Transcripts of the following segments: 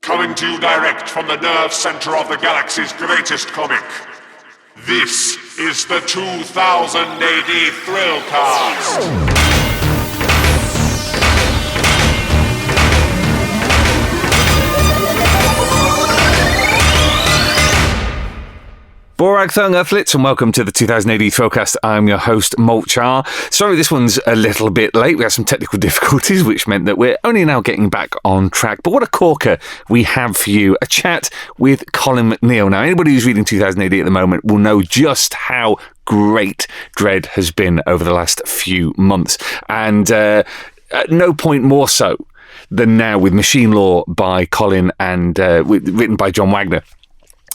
Coming to you direct from the nerve center of the galaxy's greatest comic. This is the 2000 AD Thrillcast. Borag Thung Earthlets, and welcome to the 2000 AD Thrillcast. I'm your host, Molch-R. Sorry this one's a little bit late. We had some technical difficulties, which meant that we're only now getting back on track. But what a corker we have for you. A chat with Colin MacNeil. Now, anybody who's reading 2000 AD at the moment will know just how great Dredd has been over the last few months. And at no point more so than now with Machine Law by Colin and written by John Wagner.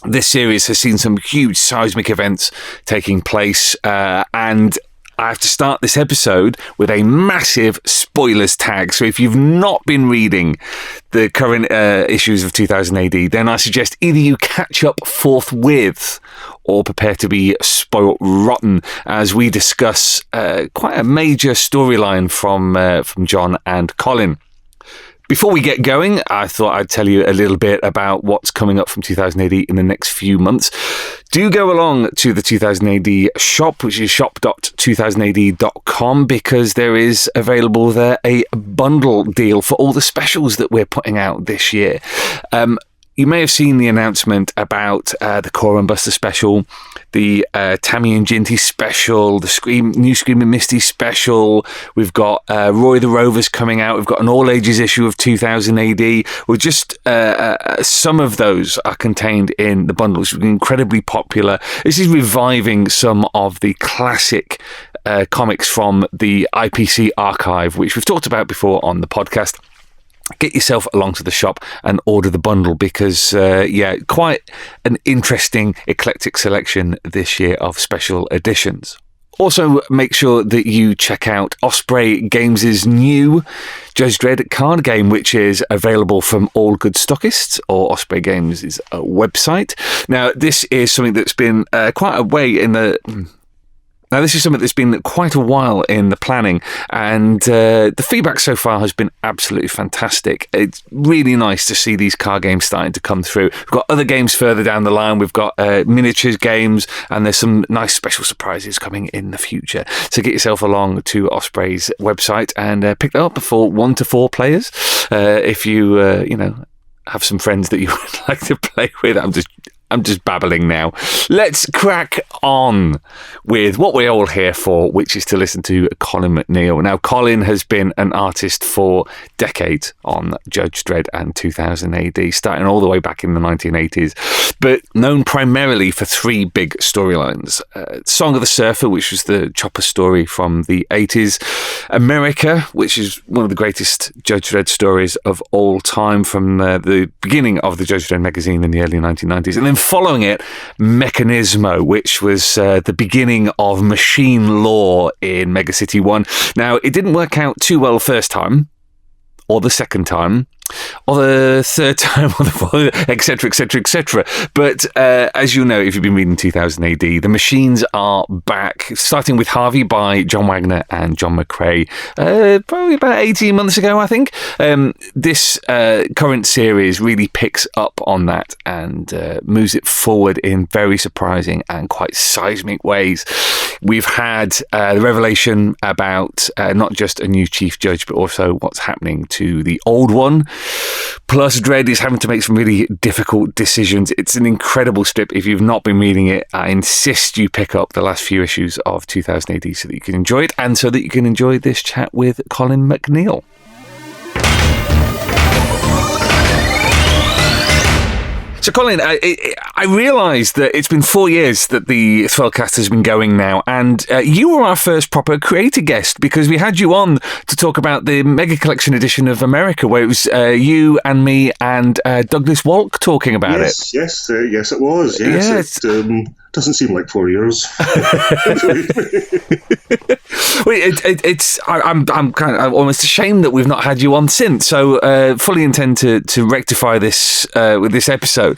This series has seen some huge seismic events taking place, and I have to start this episode with a massive spoilers tag. So if you've not been reading the current issues of 2000 AD, then I suggest either you catch up forthwith or prepare to be spoiled rotten as we discuss quite a major storyline from John and Colin. Before we get going, I thought I'd tell you a little bit about what's coming up from 2000 AD in the next few months. Do go along to the 2000 AD shop, which is shop.2000ad.com, because there is available there a bundle deal for all the specials that we're putting out this year. You may have seen the announcement about the Core and Buster special, the Tammy and Ginty special, the new Screaming Misty special. We've got Roy the Rovers coming out. We've got an all-ages issue of 2000 AD. We're just some of those are contained in the bundle, which is incredibly popular. This is reviving some of the classic comics from the IPC archive, which we've talked about before on the podcast. Get yourself along to the shop and order the bundle because, quite an interesting eclectic selection this year of special editions. Also, make sure that you check out Osprey Games' new Judge Dredd card game, which is available from all good stockists or Osprey Games' website. Now, this is something that's been quite a way in the... Now, this is something that's been quite a while in the planning, and the feedback so far has been absolutely fantastic. It's really nice to see these card games starting to come through. We've got other games further down the line. We've got miniatures games, and there's some nice special surprises coming in the future. So get yourself along to Osprey's website and pick that up for 1 to 4 players. If you, have some friends that you would like to play with. I'm just babbling now. Let's crack on with what we're all here for, which is to listen to Colin MacNeil. Now, Colin has been an artist for decades on Judge Dredd and 2000 AD, starting all the way back in the 1980s, but known primarily for 3 big storylines. Song of the Surfer, which was the Chopper story from the 80s. America, which is one of the greatest Judge Dredd stories of all time from the beginning of the Judge Dredd magazine in the early 1990s. And then following it, Mechanismo, which was the beginning of Machine Law in Mega City 1. Now, it didn't work out too well the first time, or the second time, or the third time, or the fourth, etc., etc., etc. But as you know, if you've been reading 2000 AD, the machines are back, starting with Harvey by John Wagner and John McCrae, probably about 18 months ago, I think. This current series really picks up on that and moves it forward in very surprising and quite seismic ways. We've had the revelation about not just a new chief judge, but also what's happening to the old one. Plus, Dredd is having to make some really difficult decisions. It's an incredible strip. If you've not been reading it, I insist you pick up the last few issues of 2000 AD so that you can enjoy it and so that you can enjoy this chat with Colin MacNeil. So, Colin, I realised that it's been 4 years that the Thrillcast has been going now, and you were our first proper creator guest because we had you on to talk about the Mega Collection edition of America, where it was you and me and Douglas Walk talking about it. Yes, it was. Yes, it doesn't seem like 4 years. I'm kind of almost ashamed that we've not had you on since. So fully intend to rectify this with this episode.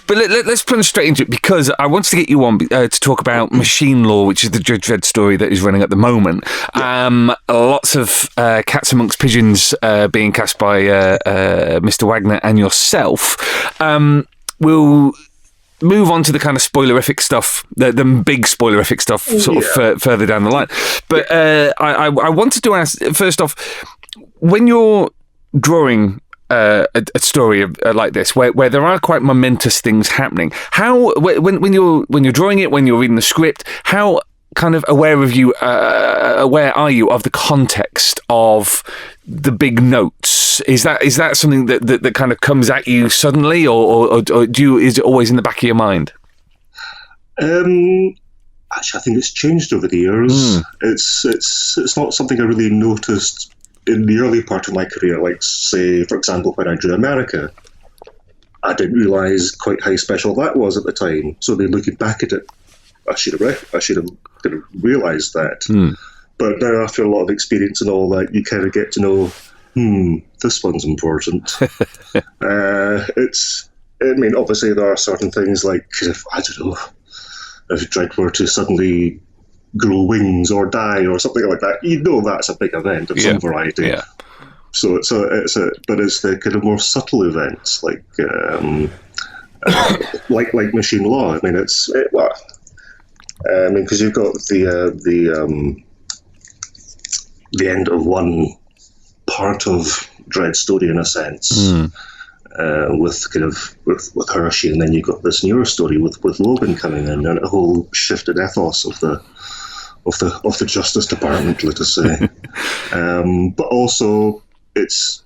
But let's plunge straight into it, because I wanted to get you on to talk about Machine Law, which is the Judge Dredd story that is running at the moment. Lots of cats amongst pigeons being cast by Mr. Wagner and yourself. We'll move on to the kind of spoilerific stuff, the big spoilerific stuff, further down the line. But I wanted to ask, first off, when you're drawing a story like this, where there are quite momentous things happening, how when you're drawing it, when you're reading the script, how kind of aware are you of the context of the big notes? Is that something that kind of comes at you suddenly, or is it always in the back of your mind? Actually, I think it's changed over the years. It's not something I really noticed in the early part of my career. Like, say, for example, when I drew America, I didn't realise quite how special that was at the time. So then looking back at it, I should have kind of realised that. But now, after a lot of experience and all that, you kind of get to know, this one's important. Obviously there are certain things like, I don't know, if Dredd were to suddenly grow wings or die or something like that, that's a big event of some variety. Yeah. So it's the kind of more subtle events like Machine Law. I mean, because you've got the end of one part of Dredd's story in a sense, with Hershey, and then you've got this newer story with Logan coming in, and a whole shifted ethos of the Justice Department, let us say. But also, it's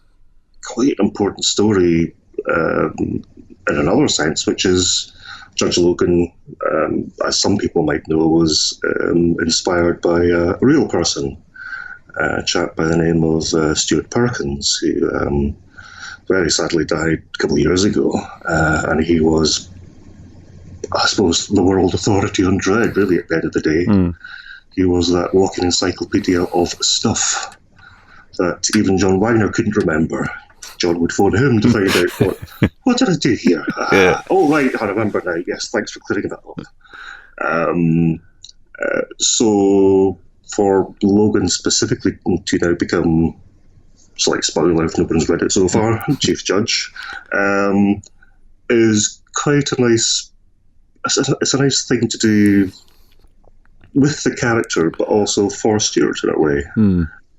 quite an important story in another sense, which is Judge Logan, as some people might know, was inspired by a real person, a chap by the name of Stuart Perkins, who very sadly died a couple of years ago, and he was, I suppose, the world authority on Dredd, really, at the end of the day. He was that walking encyclopedia of stuff that even John Wagner couldn't remember. John would phone him to find out what did I do here? Oh, right, I remember now. Yes, thanks for clearing that up. So for Logan specifically to now become, slight spoiler if no one's read it so far, Chief Judge, is quite a nice. It's a nice thing to do with the character, but also for Stuart in a way.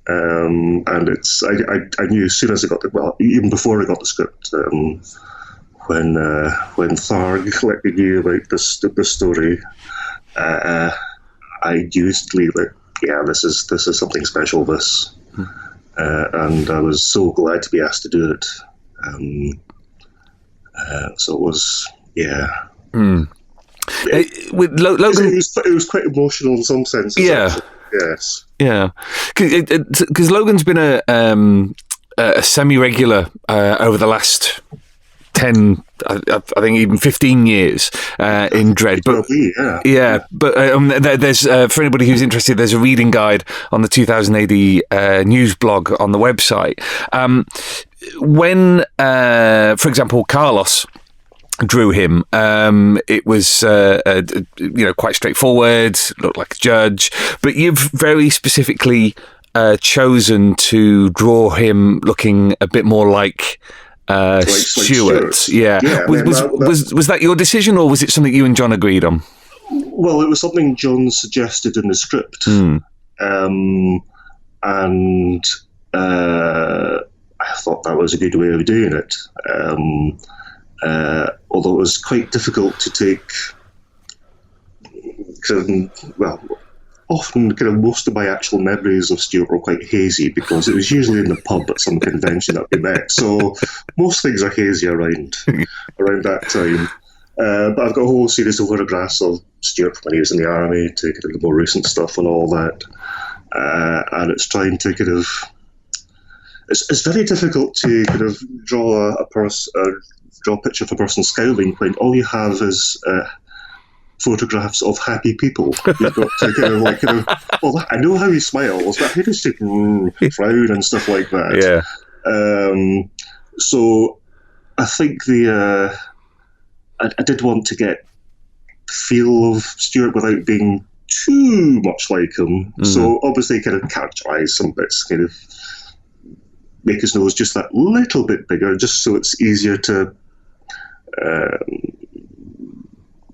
And it's I knew as soon as I got even before I got the script, when Tharg let me know about this story, I knew instantly that this is something special. And I was so glad to be asked to do it. So it was with Logan, it was quite emotional in some sense. Actually. Yes. Yeah. Because Logan's been a semi-regular over the last 10, I think even 15 years in Dredd. But but there's for anybody who's interested, there's a reading guide on the 2000 AD news blog on the website. When, for example, Carlos drew him, it was quite straightforward, looked like a judge, but you've very specifically chosen to draw him looking a bit more like Stuart. Was that your decision, or was it something you and John agreed on? Well, it was something John suggested in the script, and I thought that was a good way of doing it. Although it was quite difficult to take, often most of my actual memories of Stuart were quite hazy because it was usually in the pub at some convention that we met. So most things are hazy around that time. But I've got a whole series of photographs of Stuart when he was in the army, to the more recent stuff and all that. And it's trying to it's very difficult to draw a picture of a person scowling when all you have is photographs of happy people. You've got to I know how he smiles, but how does he frown and stuff like that? Yeah. So I think I did want to get the feel of Stuart without being too much like him. So obviously kind of characterise some bits, kind of make his nose just that little bit bigger, just so it's easier to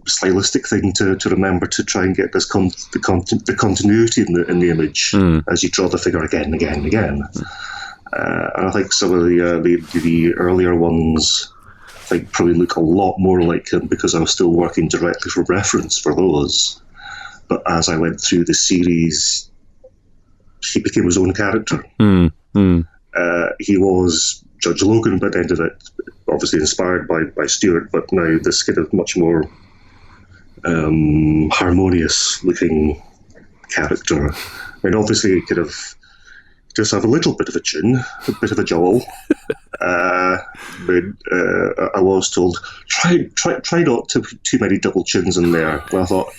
stylistic thing to remember, to try and get this the continuity in the image as you draw the figure again and again and again. And I think some of the earlier ones, I think, probably look a lot more like him because I was still working directly for reference for those. But as I went through the series, he became his own character. He was Judge Logan by the end of it, obviously inspired by Stuart, but now this kind of much more harmonious looking character. I mean, obviously he kind of does have a little bit of a chin, a bit of a jowl. But I was told, try not to put too many double chins in there. And I thought,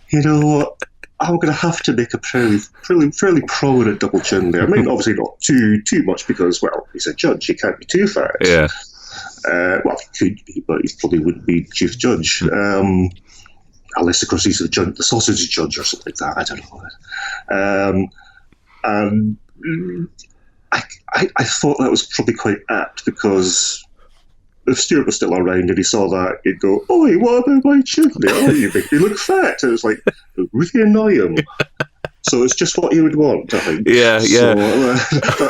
you know, I'm going to have to make a fairly prominent double chin there. I mean, obviously not too much because, well, he's a judge. He can't be too fat. Yeah. Well, he could be, but he probably wouldn't be chief judge. Unless, of course, he's the sausage judge or something like that. I don't know. And I thought that was probably quite apt because if Stuart was still around and he saw that, he'd go, "Oi, what about my chin there? Oh, you make me look fat." And it's like, really annoy him. So it's just what he would want, I think. Yeah. So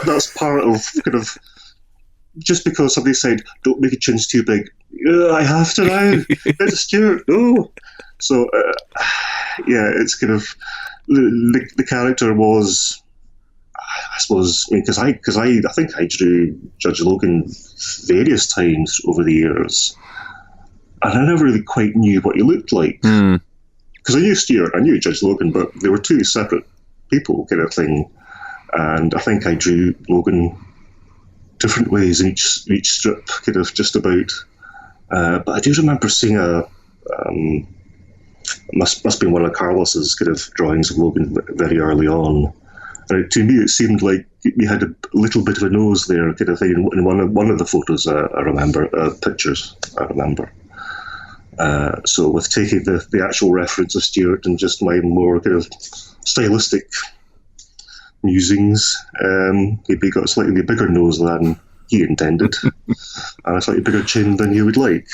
that's part of kind of, just because somebody said, "Don't make your chins too big," I have to now. It's Stuart, no. So, it's kind of, the character was, I suppose, I mean, because I think I drew Judge Logan various times over the years, and I never really quite knew what he looked like. Because I knew Stuart, I knew Judge Logan, but they were two separate people, kind of thing. And I think I drew Logan different ways in each strip, kind of just about. But I do remember seeing must have been one of Carlos's kind of drawings of Logan very early on. To me, it seemed like he had a little bit of a nose there, kind of thing. In one of the photos, I remember, pictures, I remember. So with taking the actual reference of Stuart and just my more kind of stylistic musings, he got a slightly bigger nose than he intended, and a slightly bigger chin than you would like.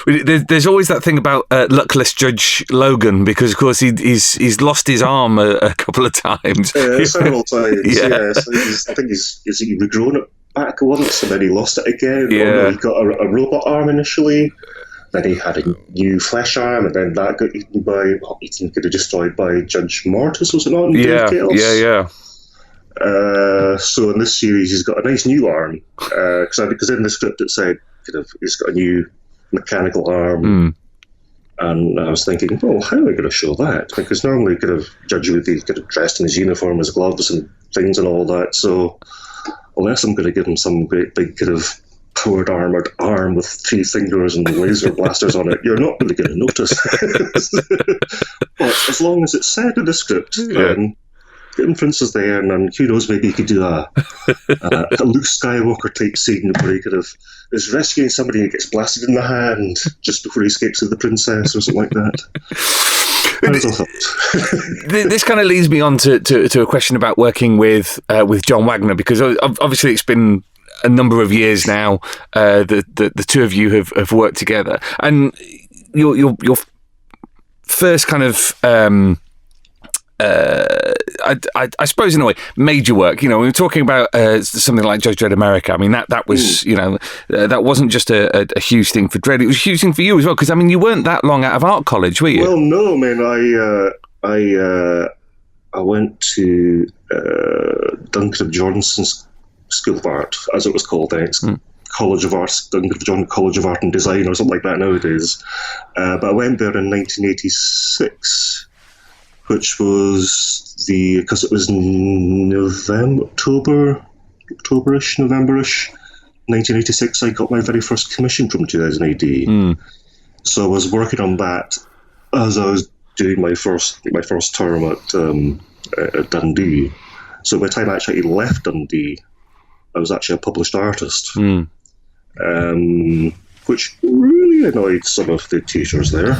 There's always that thing about luckless Judge Logan, because of course he's lost his arm a couple of times. Several times. I think he's regrown it back once, and then he lost it again. Yeah. No, he got a robot arm initially. Then he had a new flesh arm, and then that got destroyed by Judge Mortis, was it not? Yeah. So in this series, he's got a nice new arm, because in the script it said kind of he's got a new mechanical arm, and I was thinking, well, how am I going to show that? Because normally, kind of Judge would be kind of dressed in his uniform, his gloves and things and all that. So unless I'm going to give him some great big kind of powered armored arm with 3 fingers and laser blasters on it, you're not really going to notice. But as long as it's said in the script, then the inference is there, and then who knows, maybe you could do a Luke Skywalker type scene where he kind of is rescuing somebody and gets blasted in the hand just before he escapes with the princess or something like that. This kind of leads me on to a question about working with John Wagner, because obviously it's been a number of years now the two of you have worked together, and your first kind of I suppose in a way major work, when we're talking about something like Judge Dredd America, I mean that was that wasn't just a huge thing for Dredd, it was a huge thing for you as well, because I mean you weren't that long out of art college, were you? Well, no, man, I went to Duncan of Johnson's School of Art, as it was called then. It's College of Art, Duncan of John College of Art and Design or something like that nowadays. But I went there in 1986, which was because it was October-ish, November-ish, 1986, I got my very first commission from 2000 AD. So I was working on that as I was doing my first term at Dundee. So by the time I actually left Dundee, I was actually a published artist. which really annoyed some of the teachers there,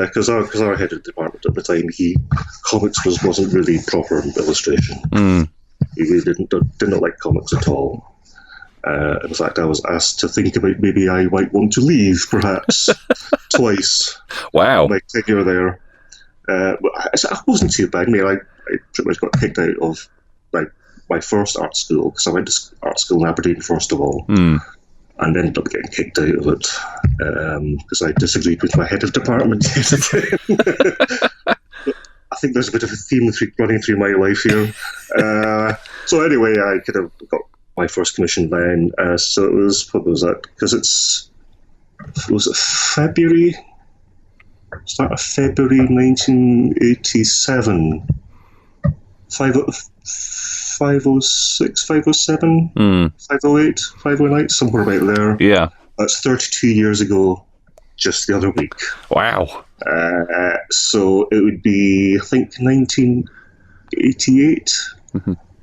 because our head of department at the time, comics wasn't really proper illustration. He really didn't like comics at all. In fact, I was asked to think about maybe I might want to leave, perhaps, twice. Wow. My tenure there. But I wasn't too bad. I mean, I pretty much got kicked out of my first art school, because I went to art school in Aberdeen, first of all, and ended up getting kicked out of it because I disagreed with my head of department. I think there's a bit of a theme running through my life here. So anyway, I kind of got my first commission then. So it was, what was that? Because was it February? Start of February 1987. 506, 507, 508, 509, somewhere right there. Yeah. That's 32 years ago, just the other week. Wow. So it would be, I think, 1988.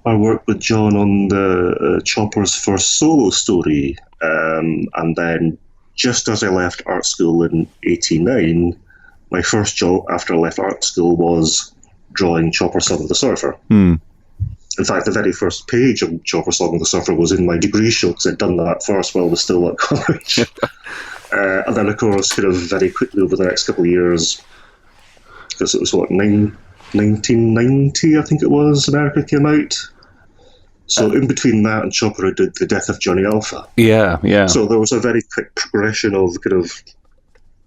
I worked with John on the Chopper's first solo story. And then just as I left art school in 89, my first job after I left art school was drawing Chopper Song of the Surfer. In fact, the very first page of Chopper Song of the Surfer was in my degree show, because I'd done that first while I was still at college. And then, of course, kind of very quickly over the next couple of years, because it was, 1990, I think it was, America came out. So in between that and Chopper, I did The Death of Johnny Alpha. Yeah, yeah. So there was a very quick progression of kind of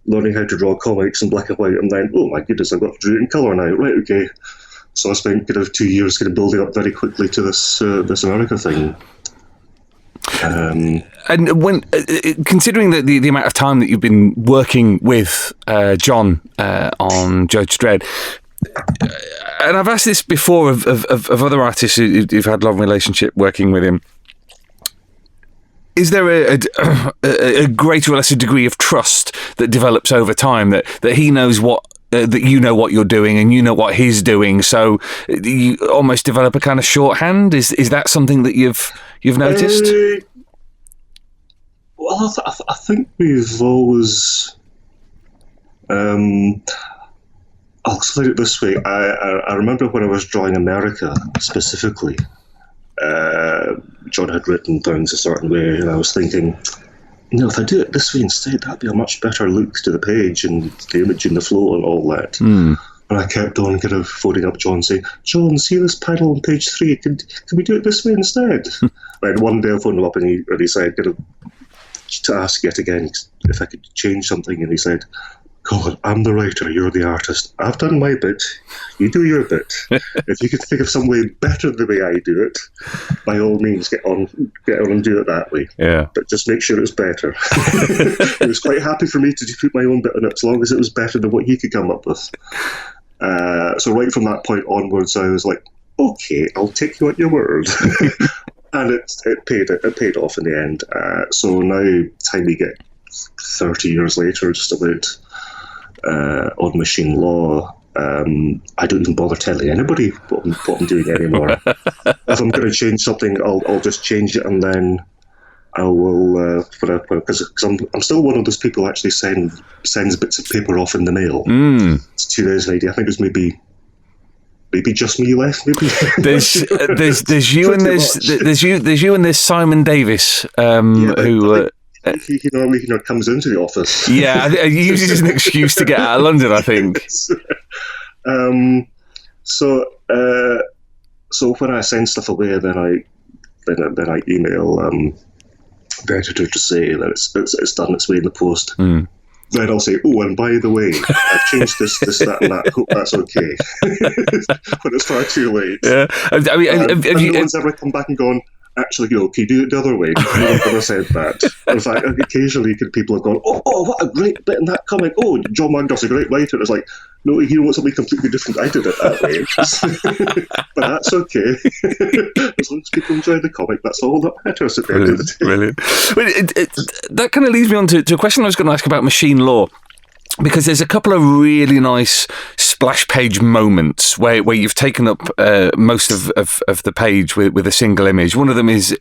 learning how to draw comics in black and white, and then, oh my goodness, I've got to do it in colour now. Right, okay. So I spent kind of 2 years kind of building up very quickly to this America thing. And when considering the amount of time that you've been working with John on Judge Dredd, and I've asked this before of other artists who've had a long relationship working with him, is there a greater or lesser degree of trust that develops over time, that he knows what that you know what you're doing and you know what he's doing, so you almost develop a kind of shorthand? Is that something that you've noticed? Well, I think we've always. I'll explain it this way. I remember when I was drawing America specifically, John had written things a certain way, and I was thinking, if I do it this way instead, that'd be a much better look to the page and the image and the flow and all that. And I kept on kind of phoning up John, saying, John, see this panel on page 3, can we do it this way instead? And one day I phoned him up and he said, to ask yet again if I could change something, and he said, Colin, I'm the writer, you're the artist. I've done my bit, you do your bit. If you could think of some way better the way I do it, by all means get on and do it that way. Yeah. But just make sure it's better. He was quite happy for me to put my own bit on it, as long as it was better than what he could come up with. So right from that point onwards, I was like, okay, I'll take you at your word. And it paid off in the end. So now, time we get 30 years later, just about, on Machine Law, I don't even bother telling anybody what I'm doing anymore. If I'm going to change something, I'll just change it, and then I will, because I'm still one of those people who actually sends bits of paper off in the mail. It's 2080. I think there's maybe just me left. Maybe there's you and there's you and there's Simon Davis, who. He normally comes into the office. Yeah, he uses an excuse to get out of London, I think. So when I send stuff away, then I email the editor to say that it's done its way in the post. Then I'll say, oh, and by the way, I've changed this, that, and that. Hope that's okay. When it's far too late. Yeah, I mean, no one's ever come back and gone, actually, can you do it the other way? No one's ever said that. In fact, occasionally people have gone, oh, what a great bit in that comic. Oh, John Magno's a great writer. It's like, no, he wants something completely different. I did it that way. But that's okay. As long as people enjoy the comic, that's all that matters at the end of the day. Brilliant. Well, that kind of leads me on to a question I was going to ask about Machine Law, because there's a couple of really nice splash page moments where you've taken up most of the page with a single image. One of them is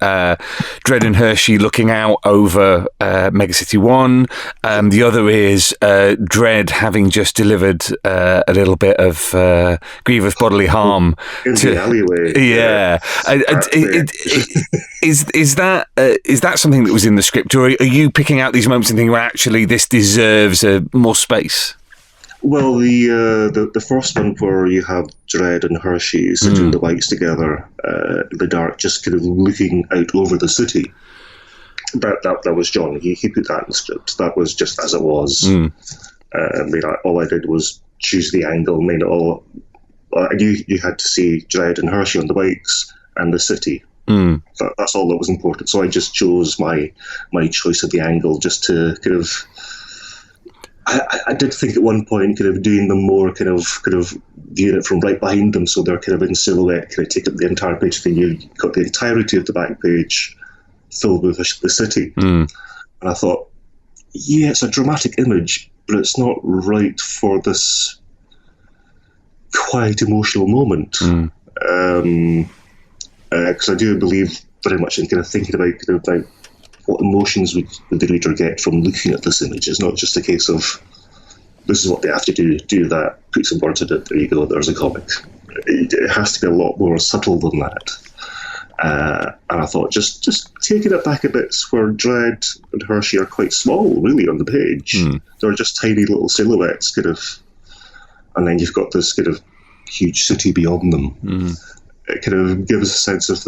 Dredd and Hershey looking out over Megacity 1. The other is Dredd having just delivered a little bit of grievous bodily harm in the alleyway. Yeah. Is that something that was in the script, or are you picking out these moments and thinking, well, actually, this deserves more space? Well, the first one where you have Dredd and Hershey sitting the bikes together in the dark, just kind of looking out over the city. That was John. He put that in the script. That was just as it was. All I did was choose the angle. I knew you had to see Dredd and Hershey on the bikes and the city. That's all that was important. So I just chose my choice of the angle just to kind of. I did think at one point kind of doing them more kind of viewing it from right behind them, so they're kind of in silhouette, kind of take up the entire page. Then you got the entirety of the back page filled with the city. And I thought, yeah, it's a dramatic image, but it's not right for this quite emotional moment. Because I do believe very much in kind of thinking about what emotions would the reader get from looking at this image. It's not just a case of this is what they have to do that, put some words in it, there you go, there's a comic. It has to be a lot more subtle than that. And I thought just taking it back a bit where Dredd and Hershey are quite small really on the page. They're just tiny little silhouettes kind of, and then you've got this kind of huge city beyond them. It kind of gives a sense of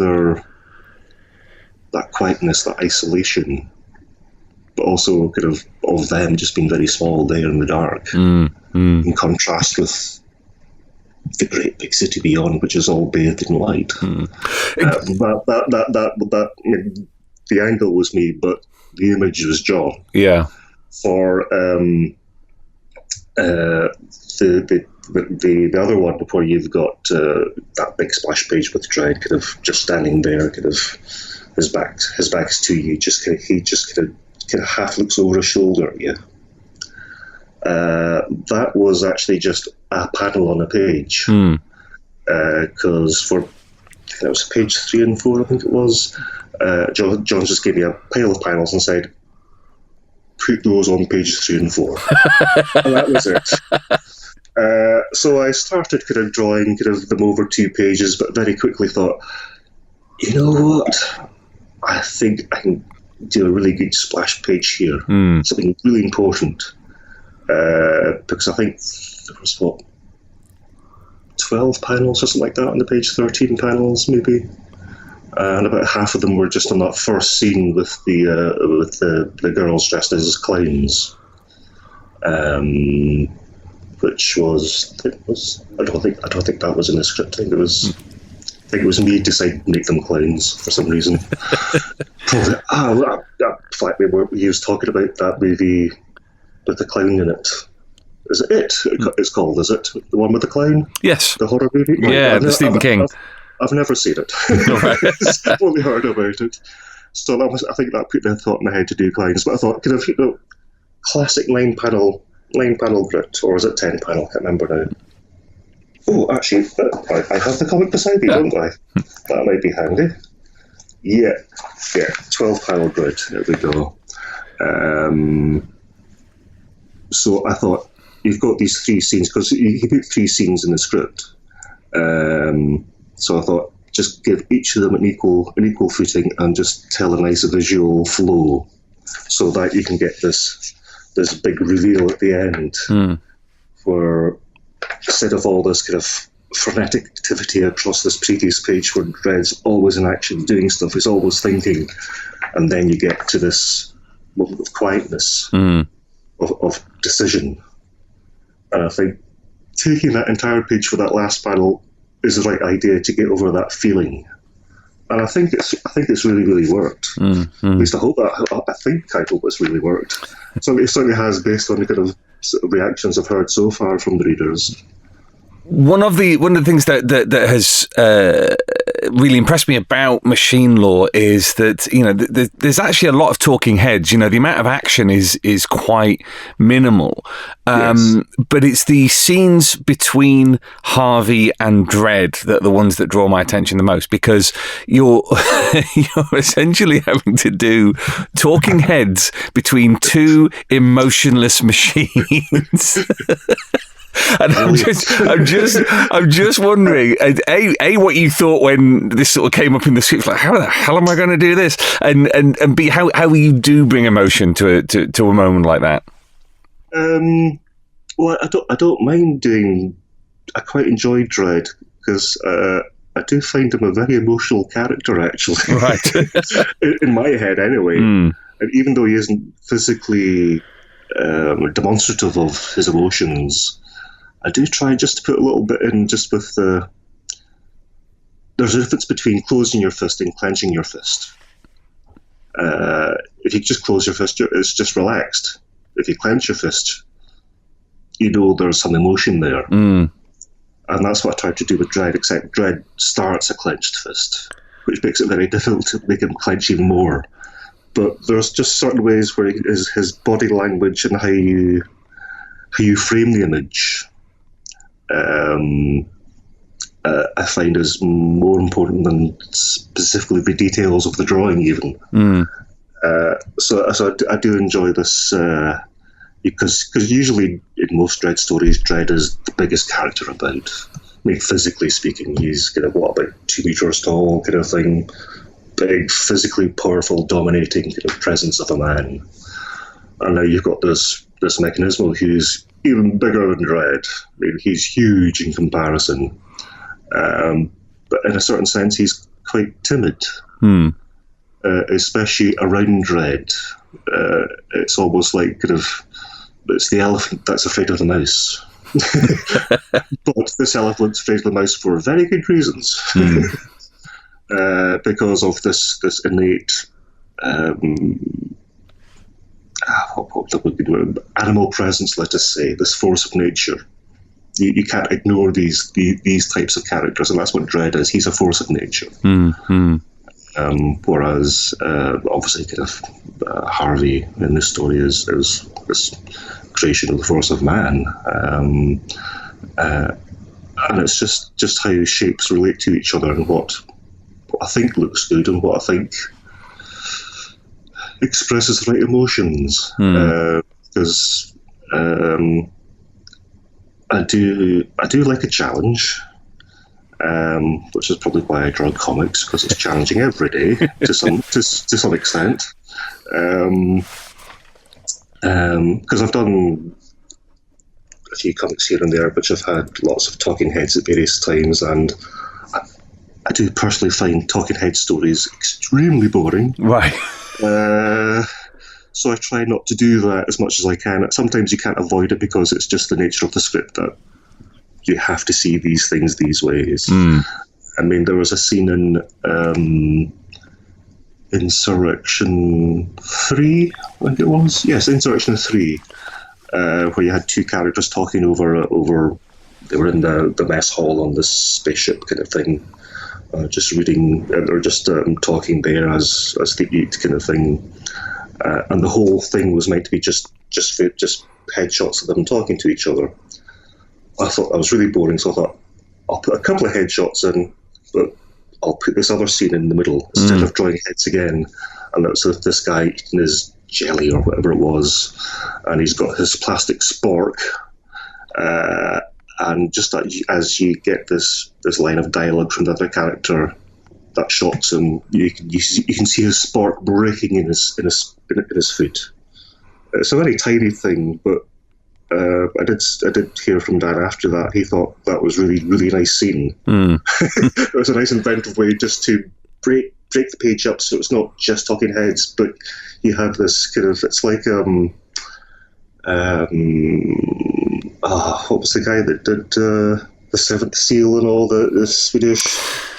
that quietness, that isolation, but also kind of them just being very small there in the dark, in contrast with the great big city beyond, which is all bathed in light. The angle was me, but the image was John. Yeah. For the other one, where you've got that big splash page with Dredd kind of just standing there, kind of his back's to you, he just kind of half looks over his shoulder at you. That was actually just a panel on a page, because it was page 3 and 4, I think it was. John just gave me a pile of panels and said, "Put those on pages 3 and 4." And that was it. So I started kind of drawing kind of them over 2 pages, but very quickly thought, you know what? I think I can do a really good splash page here. Something really important. Because I think there was, 12 panels or something like that on the page, 13 panels maybe. And about half of them were just on that first scene with the girls dressed as clowns. Which was I don't think that was in the script. I think it was me deciding to make them clowns for some reason. He was talking about that movie with the clown in it. Is it It? It's called, is it? The one with the clown? Yes. The horror movie? Yeah, the Stephen King. I've never seen it. I've only heard about it. So I think that put the thought in my head to do clowns. But I thought, kind of, classic 9 panel grit, or is it 10 panel? I can't remember now. Oh, actually, I have the comic beside me, don't I? That might be handy. Yeah, 12 panel grid. There we go. So I thought, you've got these 3 scenes, because he put 3 scenes in the script. So I thought, just give each of them an equal footing and just tell a nice visual flow, so that you can get this big reveal at the end, where instead of all this kind of frenetic activity across this previous page where Dredd's always in action doing stuff, he's always thinking, and then you get to this moment of quietness, of decision. And I think taking that entire page for that last panel is the right idea to get over that feeling. And I think it's really, really worked. At least I hope it's really worked. So it certainly has, based on the kind of reactions I've heard so far from the readers. One of the things that has really impressed me about Machine Law is that, you know, there's actually a lot of talking heads. You know, the amount of action is quite minimal. Yes. But it's the scenes between Harvey and Dredd that are the ones that draw my attention the most, because you're essentially having to do talking heads between two emotionless machines. And I'm just wondering, A, what you thought when this sort of came up in the script, like, how the hell am I going to do this? And B, how you do bring emotion to a moment like that. Well, I don't mind doing. I quite enjoy Dredd because I do find him a very emotional character, actually. Right. in my head, anyway. And even though he isn't physically demonstrative of his emotions, I do try just to put a little bit in, just with the. There's a difference between closing your fist and clenching your fist. If you just close your fist, it's just relaxed. If you clench your fist, you know there's some emotion there. And that's what I tried to do with Dredd, except Dredd starts a clenched fist, which makes it very difficult to make him clench even more. But there's just certain ways where his body language and how you frame the image, I find is more important than specifically the details of the drawing, even. So I do enjoy this because usually in most Dredd stories, Dredd is the biggest character about. I mean, physically speaking, he's kind of about 2 meters tall, kind of thing, big, physically powerful, dominating kind of presence of a man. And now you've got this Mechanismo who's even bigger than Dredd. I mean, he's huge in comparison. But in a certain sense, he's quite timid, especially around Dredd. It's almost like it's the elephant that's afraid of the mouse. But this elephant's afraid of the mouse for very good reasons. Because of this innate animal presence, let us say, this force of nature. You can't ignore these types of characters, and that's what Dredd is. He's a force of nature. Whereas, obviously, Harvey in this story is this creation of the force of man. And it's just how shapes relate to each other, and what I think looks good and what I think expresses the right emotions. Because I do like a challenge, which is probably why I draw comics, because it's challenging every day to some extent. Because I've done a few comics here and there, which have had lots of talking heads at various times, and I do personally find talking head stories extremely boring. Right. So I try not to do that as much as I can. Sometimes you can't avoid it because it's just the nature of the script that you have to see these things these ways. I mean, there was a scene in Insurrection 3, I think it was. Yes, Insurrection 3, where you had two characters talking over. They were in the mess hall on this spaceship kind of thing, just reading or just talking there as they eat kind of thing. And the whole thing was meant to be just headshots of them talking to each other. I thought that was really boring, so I thought I'll put a couple of headshots in, but I'll put this other scene in the middle instead of drawing heads again. And that's with this guy eating his jelly or whatever it was, and he's got his plastic spork. And just as you get this line of dialogue from the other character that shocks him, you can see his spork breaking in his foot. It's a very tiny thing, but I did hear from Dan after that. He thought that was really, really nice scene. It was a nice inventive way just to break the page up, so it's not just talking heads, but you have this kind of, it's like what was the guy that did the Seventh Seal and all the Swedish?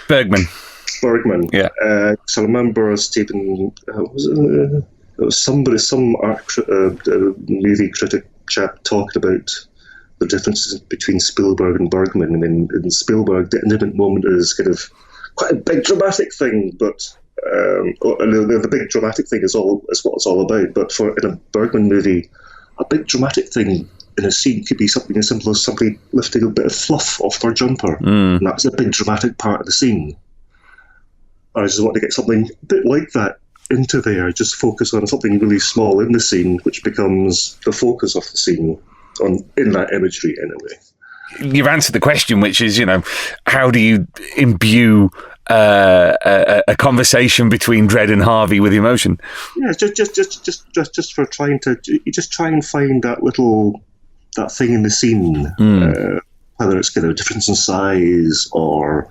Bergman. Yeah. So I remember Stephen, it was some movie critic chap talking about the differences between Spielberg and Bergman. I mean, in Spielberg, the intimate moment is kind of quite a big dramatic thing, but the big dramatic thing is what it's all about. But in a Bergman movie, a big dramatic thing in a scene could be something as simple as somebody lifting a bit of fluff off their jumper, and that's a big dramatic part of the scene. I just want to get something a bit like that into there, just focus on something really small in the scene, which becomes the focus of the scene in that imagery anyway. You've answered the question, which is, how do you imbue a conversation between Dredd and Harvey with emotion? Yeah, just for trying to, you just try and find that thing in the scene, whether it's kind of a difference in size or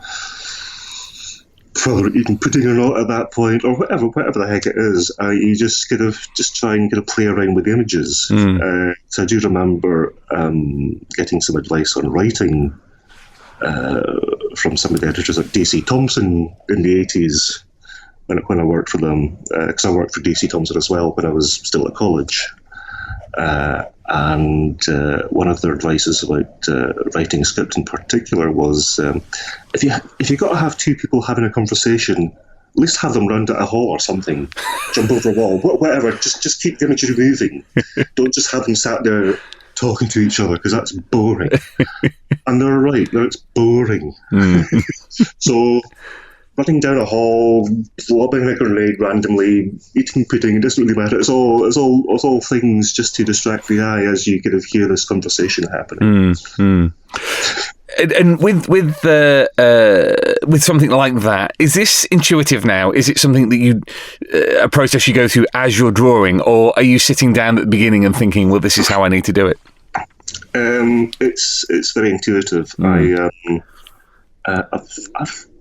whether even putting or not at that point, or whatever the heck it is, you just try and play around with the images. So I do remember getting some advice on writing from some of the editors at DC Thomson in the 80s when I worked for them, because I worked for DC Thomson as well when I was still at college. And one of their advices about writing a script in particular was if you got to have two people having a conversation, at least have them round at a hall or something, jump over a wall, whatever. Just keep the imagery moving. Don't just have them sat there talking to each other, because that's boring. And they're right, it's boring. So running down a hall, lobbing a grenade randomly, eating pudding, it doesn't really matter. It's all things just to distract the eye as you hear this conversation happening. And with something like that, is this intuitive now? Is it something that a process you go through as you're drawing, or are you sitting down at the beginning and thinking, well, this is how I need to do it? It's very intuitive.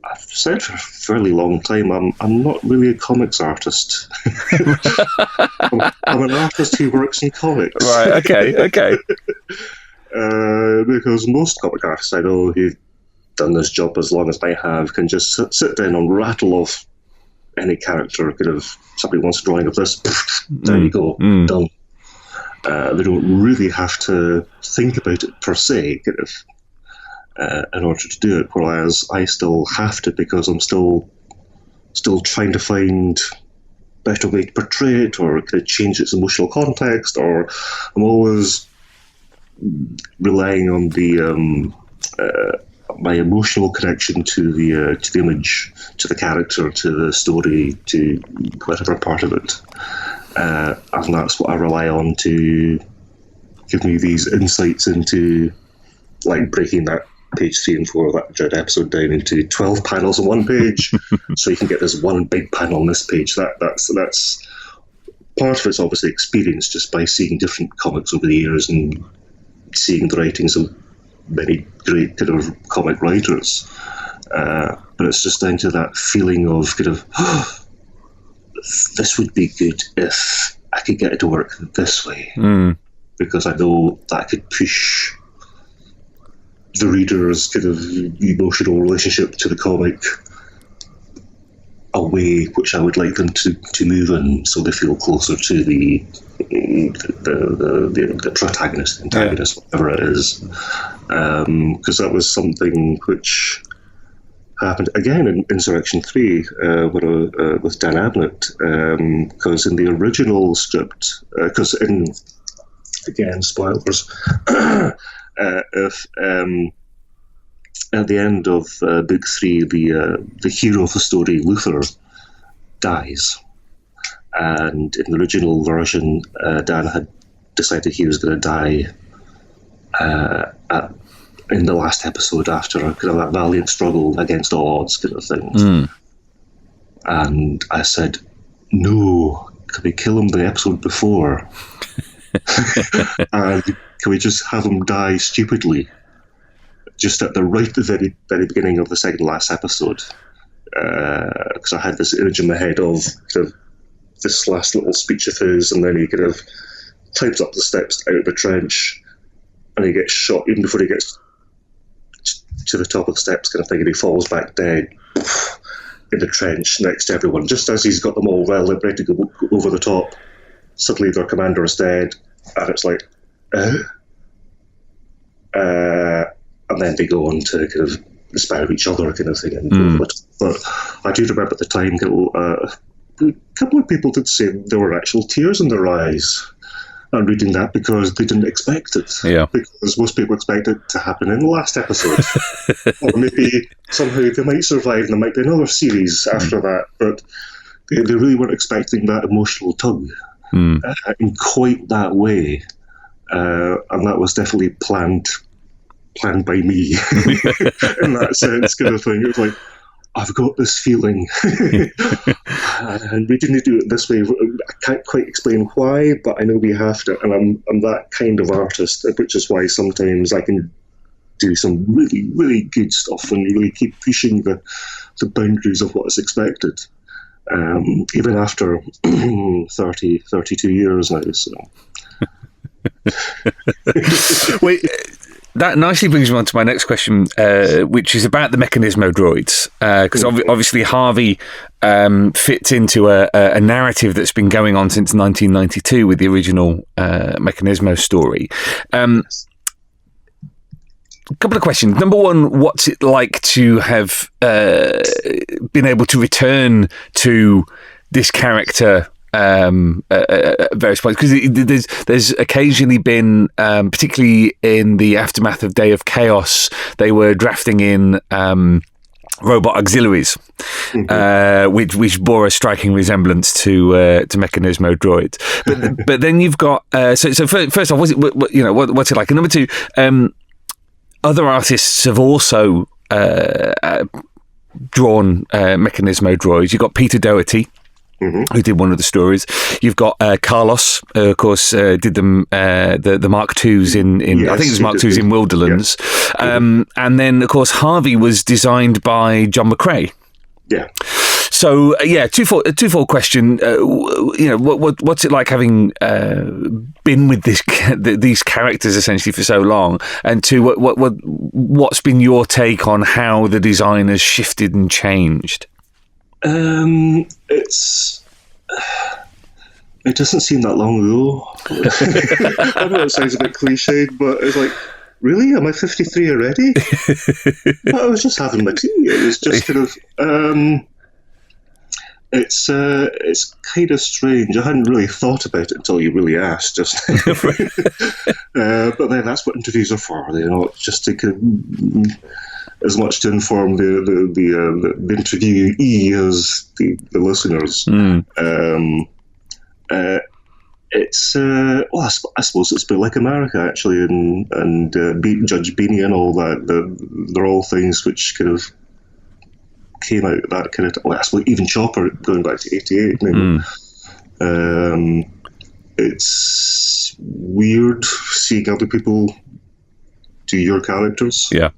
I've said for a fairly long time, I'm not really a comics artist. I'm an artist who works in comics. Right, okay. Because most comic artists I know who've done this job as long as I have can just sit down and rattle off any character. Somebody wants a drawing of this, there you go, done. They don't really have to think about it per se, in order to do it, whereas I still have to, because I'm still trying to find a better way to portray it, or change its emotional context, or I'm always relying on the my emotional connection to the image, to the character, to the story, to whatever part of it, and that's what I rely on to give me these insights into, like, breaking that page 3 and 4 of that Dredd episode down into 12 panels on one page, so you can get this one big panel on this page. That's part of it's obviously experience, just by seeing different comics over the years and seeing the writings of many great comic writers. But it's just down to that feeling of this would be good if I could get it to work this way, because I know that could push the reader's emotional relationship to the comic a way which I would like them to move in, so they feel closer to the protagonist, antagonist, whatever it is. Because that was something which happened again in Insurrection 3 with Dan Abnett, because in the original script, because again, spoilers, if at the end of book 3, the hero of the story, Luther, dies, and in the original version, Dan had decided he was going to die in the last episode after that valiant struggle against all odds thing. And I said, no, can we kill him the episode before? And can we just have him die stupidly, just at the very beginning of the second last episode? Because I had this image in my head of this last little speech of his, and then he climbs up the steps out of the trench, and he gets shot even before he gets to the top of the steps, and he falls back dead in the trench next to everyone, just as he's got them all ready to go over the top. Suddenly their commander is dead, and it's and then they go on to inspire each other kind of thing. But I do remember at the time, a couple of people did say there were actual tears in their eyes and reading that because they didn't expect it. Yeah. Because most people expect it to happen in the last episode. Or maybe somehow they might survive and there might be another series after that. But they really weren't expecting that emotional tug in quite that way. And that was definitely planned by me in that sense, kind of thing. It was like, I've got this feeling, and we didn't do it this way. I can't quite explain why, but I know we have to. And I'm that kind of artist, which is why sometimes I can do some really, really good stuff and really keep pushing the boundaries of what is expected, even after 32 years now. So. Wait. That nicely brings me on to my next question, which is about the Mechanismo droids, because obviously Harvey fits into a narrative that's been going on since 1992 with the original Mechanismo story. A couple of questions. Number one, what's it like to have been able to return to this character at various points, because there's occasionally been, particularly in the aftermath of Day of Chaos, they were drafting in robot auxiliaries, which bore a striking resemblance to Mechanismo droids. But then you've got so first off, what's it like? And number two, other artists have also drawn Mechanismo droids. You've got Peter Doherty, who did one of the stories. You've got Carlos, of course, did them the Mark IIs in yes, I think it was Mark IIs in Wilderlands. Yeah. And then, of course, Harvey was designed by John McCrae. Yeah. So, twofold question. What's it like having been with these characters essentially for so long? And two, what's been your take on how the design has shifted and changed? It doesn't seem that long ago. I know it sounds a bit cliched, but it's like, really? Am I 53 already? But I was just having my tea. It was just kind of, it's kind of strange. I hadn't really thought about it until you really asked just but then that's what interviews are for, just to kind of, as much to inform the interviewee as the listeners. It's I suppose it's a bit like America actually, and Judge Beanie and all that. They're all things which kind of came out of that kind of. I suppose even Chopper going back to '88. Maybe. It's weird seeing other people do your characters. Yeah.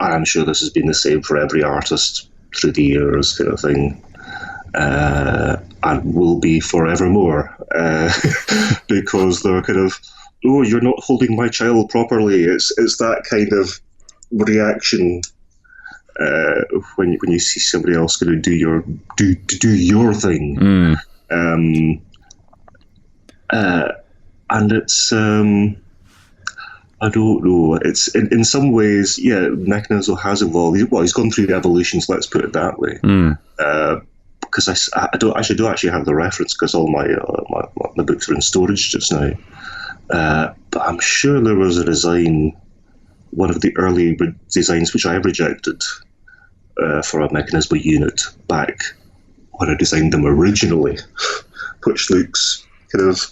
I'm sure this has been the same for every artist through the years, kind of thing, and will be forevermore, because they're kind of, oh, you're not holding my child properly. It's that kind of reaction when you see somebody else going to do your thing, and it's. I don't know. It's in some ways, yeah. Mechanismo has evolved. Well, he's gone through the evolutions. Let's put it that way. Because I do actually have the reference, because all my books are in storage just now. But I'm sure there was a design, one of the early designs which I rejected for a Mechanismo unit back when I designed them originally, which looks kind of.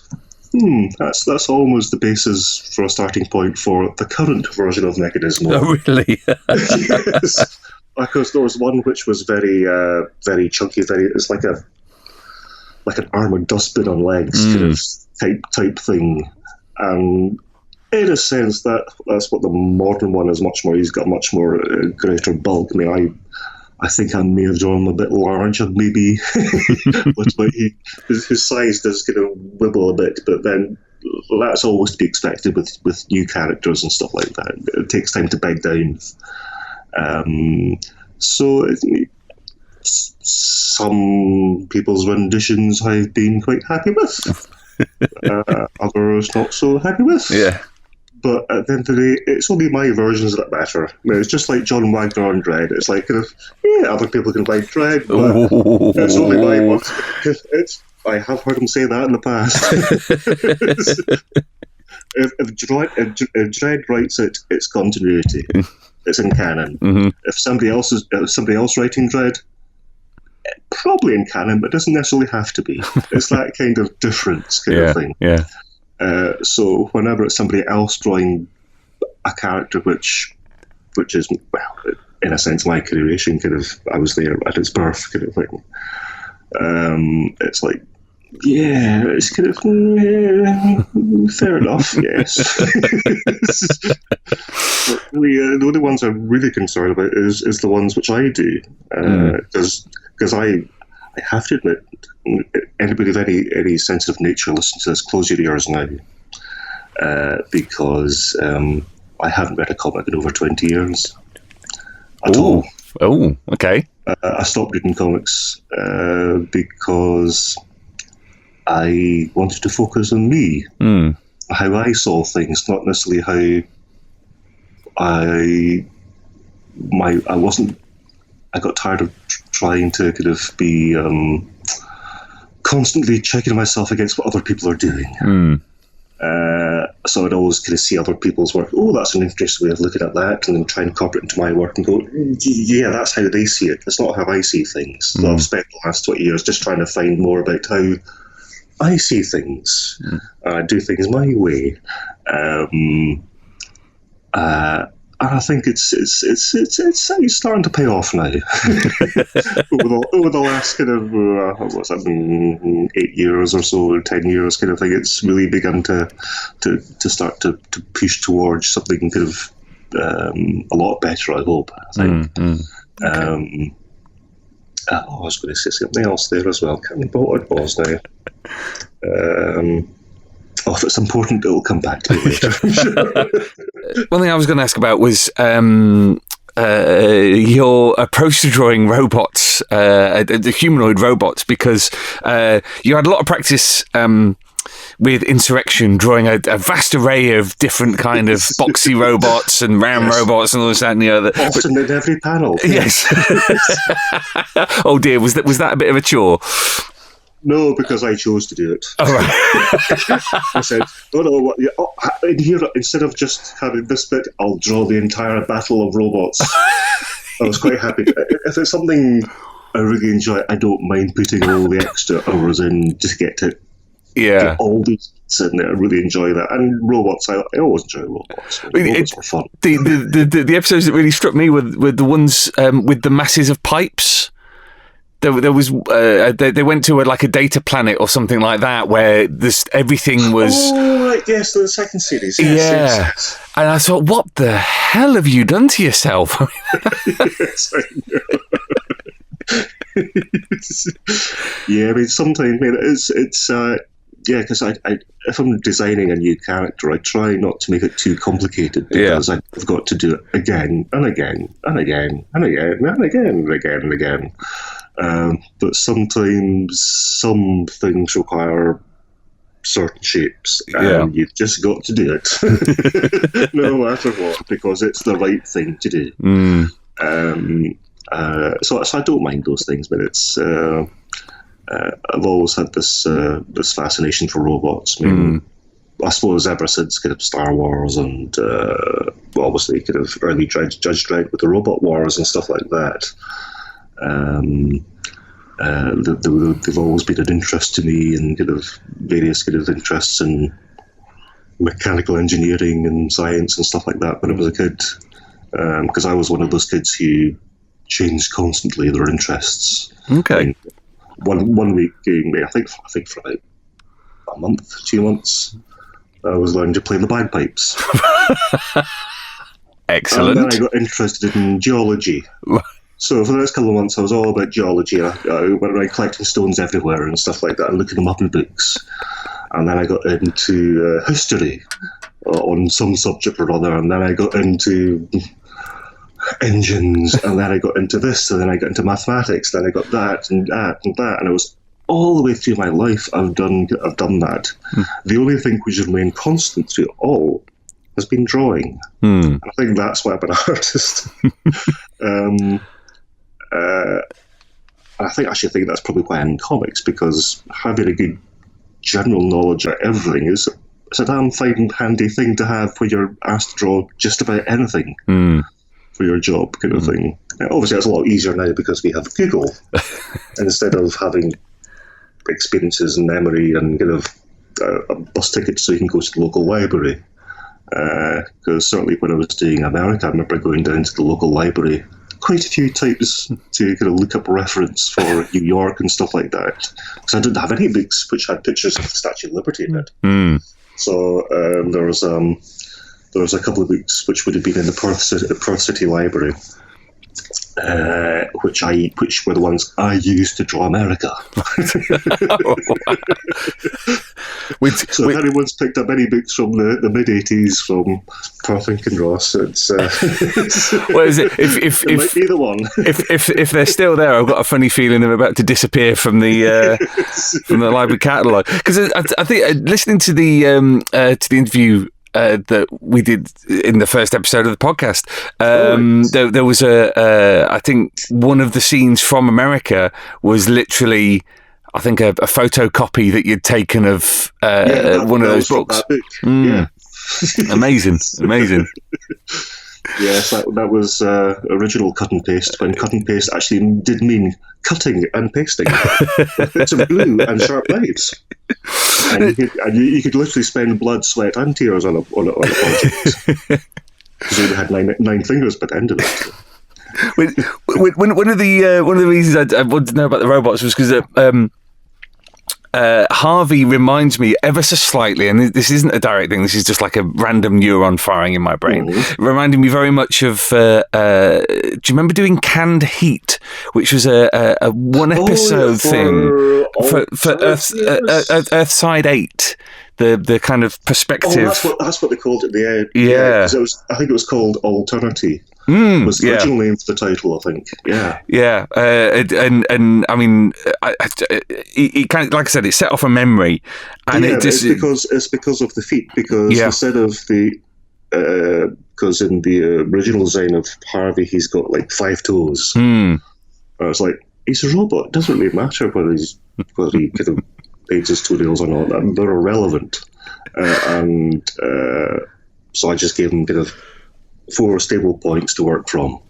That's almost the basis for a starting point for the current version of Mechanismo. Oh, really? Yes, because there was one which was very, very chunky. It's like an armored dustbin on legs, kind of type thing. And in a sense, that's what the modern one is much more. He's got much more greater bulk. I mean, I think I may have drawn him a bit large, and maybe his size does kind of wibble a bit, but then that's always to be expected with new characters and stuff like that. It takes time to bed down. So some people's renditions I've been quite happy with, others not so happy with. Yeah. But at the end of the day, it's only my versions that matter. I mean, it's just like John Wagner on Dredd. It's like, other people can like Dredd, but it's only my ones. I have heard him say that in the past. if Dredd writes it, it's continuity. It's in canon. Mm-hmm. If somebody else writing Dredd, probably in canon, but it doesn't necessarily have to be. It's that kind of difference kind of thing. Yeah. So whenever it's somebody else drawing a character which is, well, in a sense, my creation, kind of, I was there at its birth kind of thing. It's like, yeah, it's kind of fair enough, yes. But really, the only ones I'm really concerned about is the ones which I do, because I have to admit, anybody of any sensitive nature listen to this, close your ears now, because I haven't read a comic in over 20 years at all. Oh, okay. I stopped reading comics because I wanted to focus on me, how I saw things, not necessarily how I got tired of trying to kind of be constantly checking myself against what other people are doing. So I'd always kind of see other people's work. Oh, that's an interesting way of looking at that, and then try and incorporate it into my work and go, yeah, that's how they see it. It's not how I see things. So I've spent the last 20 years just trying to find more about how I see things. I do things my way. And I think it's starting to pay off now. over the last kind of 8 years or so, or 10 years, kind of thing, it's really begun to start to push towards something kind of a lot better, I hope. I think. Okay. I was going to say something else there as well. Can't remember what it was now. If it's important, it'll come back to me later. One thing I was going to ask about was your approach to drawing robots, the humanoid robots, because you had a lot of practice with Insurrection, drawing a vast array of different kind of boxy robots and round robots and all this, that and the other. Often in every panel. Yes. Oh dear, was that a bit of a chore? No, because I chose to do it. Oh, right. I said, in here, instead of just having this bit, I'll draw the entire battle of robots. I was quite happy. If it's something I really enjoy, I don't mind putting all the extra hours in to get all these bits in there. I really enjoy that. And robots, I always enjoy robots. Robots are fun. The episodes that really struck me were the ones with the masses of pipes. There was they went to a data planet or something like that where everything was. Oh right, yes, the second series. Yes. And I thought, what the hell have you done to yourself? Yes, I know. Yeah, I mean sometimes it's because I if I'm designing a new character, I try not to make it too complicated because I've got to do it again and again and again and again and again and again and again. But sometimes some things require certain shapes, and you've just got to do it, no matter what, because it's the right thing to do. So I don't mind those things, but it's I've always had this fascination for robots. I mean, I suppose ever since kind of Star Wars and obviously kind of early Judge Dredd with the Robot Wars and stuff like that. They've always been an interest to me, and kind of various kind of interests in mechanical engineering and science and stuff like that when I was a kid, because I was one of those kids who changed constantly their interests. Okay. I mean, one week, I think for about a month, 2 months, I was learning to play the bagpipes. Excellent. And then I got interested in geology. So for the next couple of months, I was all about geology. I went around collecting stones everywhere and stuff like that, and looking them up in books. And then I got into history on some subject or other, and then I got into engines, and then I got into this, and then I got into mathematics, then I got that and that and that, and it was all the way through my life I've done that. The only thing which has remained constant through all has been drawing. I think that's why I'm an artist. I actually think that's probably why I'm in comics, because having a good general knowledge of everything is a damn fine, handy thing to have when you're asked to draw just about anything for your job, kind of thing. Now, obviously, it's a lot easier now because we have Google instead of having experiences and memory and kind of a bus ticket so you can go to the local library. Because certainly when I was doing America, I remember going down to the local library quite a few times to kind of look up reference for New York and stuff like that. Because I didn't have any books which had pictures of the Statue of Liberty in it. So there was a couple of books which would have been in the Perth City Library, which were the ones I used to draw America. So if anyone's picked up any books from the mid-80s from Parthink and Ross, it's well, is it if it might be the one. if they're still there, I've got a funny feeling they're about to disappear from the library catalogue. Because I think listening to the interview that we did in the first episode of the podcast, there was I think one of the scenes from America was literally, I think, a photocopy that you'd taken of one of those books. Yeah. Amazing. Yes, that was original cut and paste, when cut and paste actually did mean cutting and pasting with bits of glue and sharp knives. And you could literally spend blood, sweat, and tears on a project. Because you only had nine fingers by the end of it. One of the reasons I wanted to know about the robots was because Harvey reminds me ever so slightly, and this isn't a direct thing, this is just like a random neuron firing in my brain. It reminded me very much of, do you remember doing Canned Heat, which was a one episode thing for Earthside 8, the kind of perspective. That's what they called it at the end. Yeah. I think it was called Alternity. Was the original name for the title, I think. Yeah. And I mean, it kind of, like I said, it set off a memory, and it's because of the feet. Because instead of because in the original design of Harvey, he's got like 5 toes. I was like, he's a robot. It doesn't really matter whether he kind of aids his toenails or not. They're irrelevant. So I just gave him kind of 4 stable points to work from.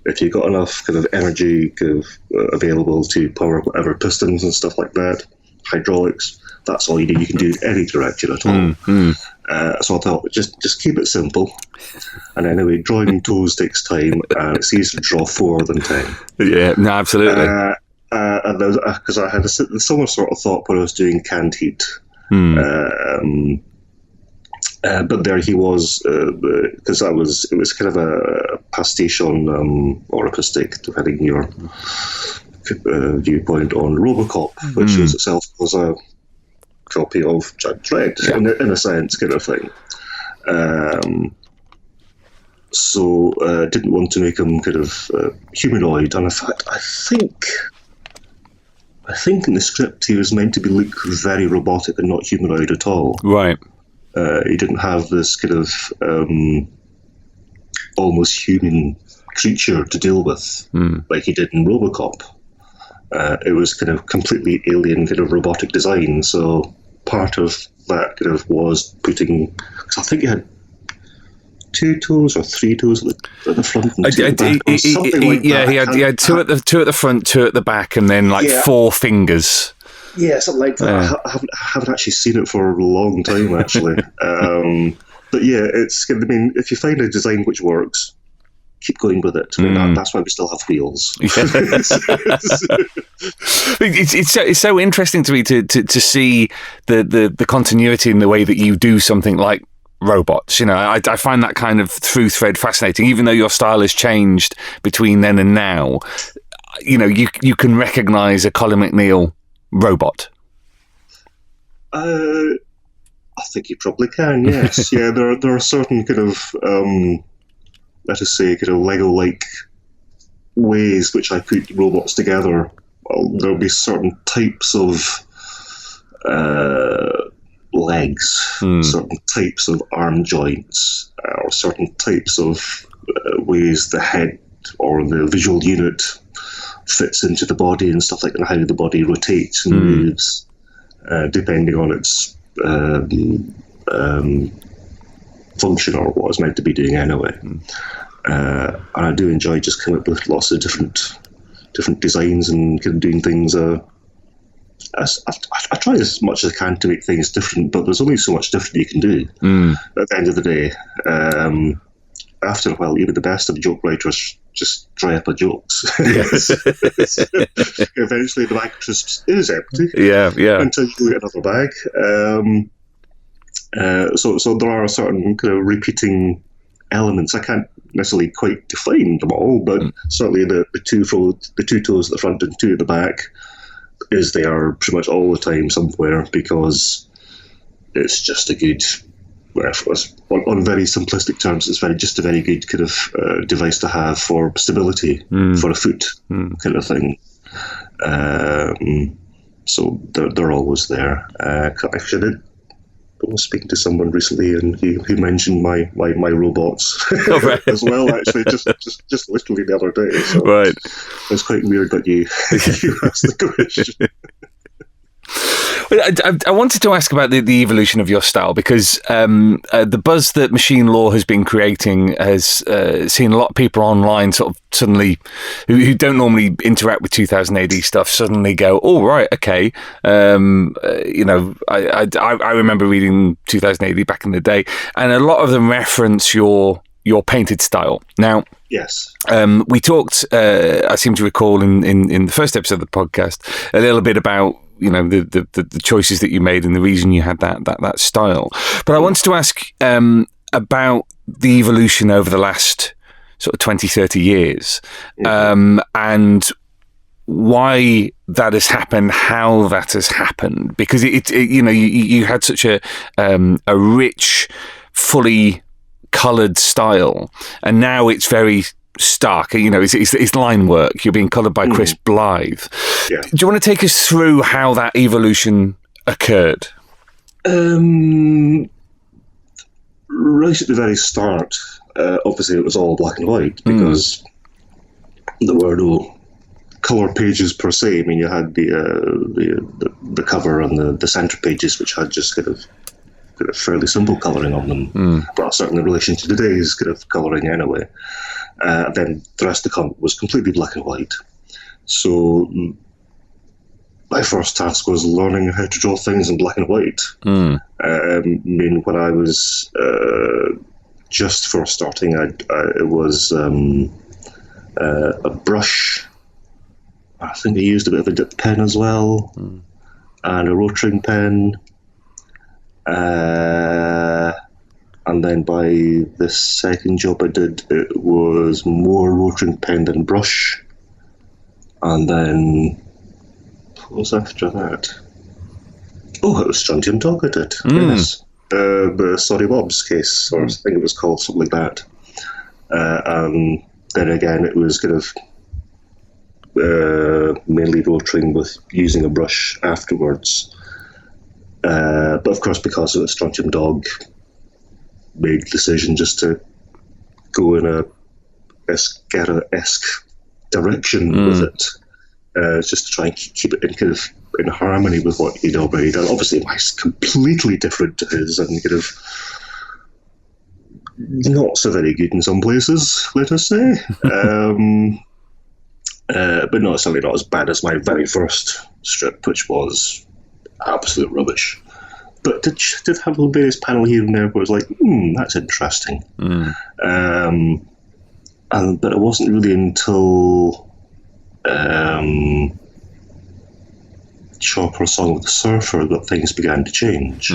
If you got enough kind of energy kind of available to power whatever pistons and stuff like that, hydraulics, that's all you need. You can do any direction at all. So I thought, just keep it simple. And anyway, drawing toes takes time, and it's easier to draw 4 than 10. Yeah, no, absolutely. And because I had a similar sort of thought when I was doing Canned Heat. But there he was, because it was kind of a pastiche on, or a mistake, depending on your viewpoint, on Robocop, which was itself was a copy of Judge Dredd, in a sense, kind of thing. So didn't want to make him kind of humanoid, and in fact, I think in the script he was meant to look very robotic and not humanoid at all. Right. He didn't have this kind of almost human creature to deal with, like he did in Robocop. It was kind of completely alien kind of robotic design. So part of that kind of was putting, because I think he had 2 toes or 3 toes at the front and 2 at the back, or something like that. He had 2 at the front, 2 at the back, and then 4 fingers. Yeah, something like that. I haven't actually seen it for a long time, actually. But yeah, I mean, if you find a design which works, keep going with it. I mean, that's why we still have wheels. It's so interesting to me to see the continuity in the way that you do something like robots. You know, I find that kind of through thread fascinating, even though your style has changed between then and now. You know, you can recognise a Colin MacNeil robot. I think you probably can, yes. Yeah, there are certain kind of let us say kind of Lego-like ways which I put robots together. There'll be certain types of legs, certain types of arm joints, or certain types of ways the head or the visual unit fits into the body and stuff like that, and how the body rotates and moves, depending on its function or what it's meant to be doing anyway. And I do enjoy just coming up with lots of different designs and kind of doing things. I try as much as I can to make things different, but there's only so much different you can do. At the end of the day, after a while, even the best of joke writers just dry up of jokes. Yes. Eventually, the bag just is empty. Yeah. Until you get another bag. So there are certain kind of repeating elements. I can't necessarily quite define them all, but certainly the two toes at the front and two at the back is there pretty much all the time somewhere, because it's just a good, on very simplistic terms, it's just a very good kind of device to have for stability for a foot kind of thing. So they're always there. Actually, I was speaking to someone recently, and he mentioned my robots as well. Actually, just literally the other day. So right, it's quite weird that you asked the question. I wanted to ask about the evolution of your style, because the buzz that machine law has been creating has seen a lot of people online sort of suddenly, who don't normally interact with 2000 AD stuff, suddenly go, oh, right, okay. I remember reading 2000 AD back in the day, and a lot of them reference your painted style. Now, yes, we talked, I seem to recall in the first episode of the podcast, a little bit about the choices that you made and the reason you had that style. But I wanted to ask about the evolution over the last sort of 20, 30 years, and why that has happened, how that has happened, because you had such a rich, fully coloured style, and now it's very stark. It's line work. You're being coloured by Chris Blythe. Yeah. Do you want to take us through how that evolution occurred? Right at the very start, obviously it was all black and white, because there were no colour pages per se. I mean, you had the cover and the centre pages, which had just kind of fairly simple colouring on them. Well, certainly in relation to today's kind of colouring anyway. Then the rest of the comic was completely black and white. So my first task was learning how to draw things in black and white. When I was just first starting, it was a brush. I think I used a bit of a dip pen as well, and a rotring pen. And then by the second job I did, it was more rotring pen than brush. And then, what was after that? Oh, it was Strontium Dog I did, yes. The Sorry Bob's case, or I think it was called something like that. And then again, it was kind of mainly rotring with using a brush afterwards. But of course, because it was Strontium Dog, made the decision just to go in a Escara-esque direction with it, just to try and keep it in kind of in harmony with what he'd already done. Obviously, mine's completely different to his, and kind of not so very good in some places, let us say. But no, certainly not as bad as my very first strip, which was absolute rubbish. But did have a little bit of this panel here and there where it was like, that's interesting. But it wasn't really until Chopper's Song of the Surfer that things began to change.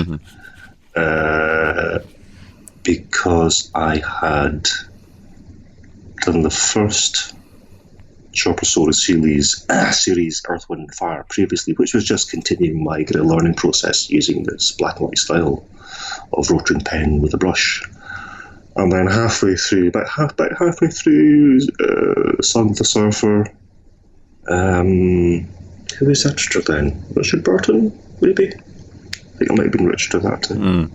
Because I had done the first Chopper Soda series, Earth, Wind and Fire, previously, which was just continuing my kind of learning process using this black and white style of rotring pen with a brush. And then about halfway through Song of the Surfer, who was extra then? Richard Burton, maybe? I think it might have been Richard at that time.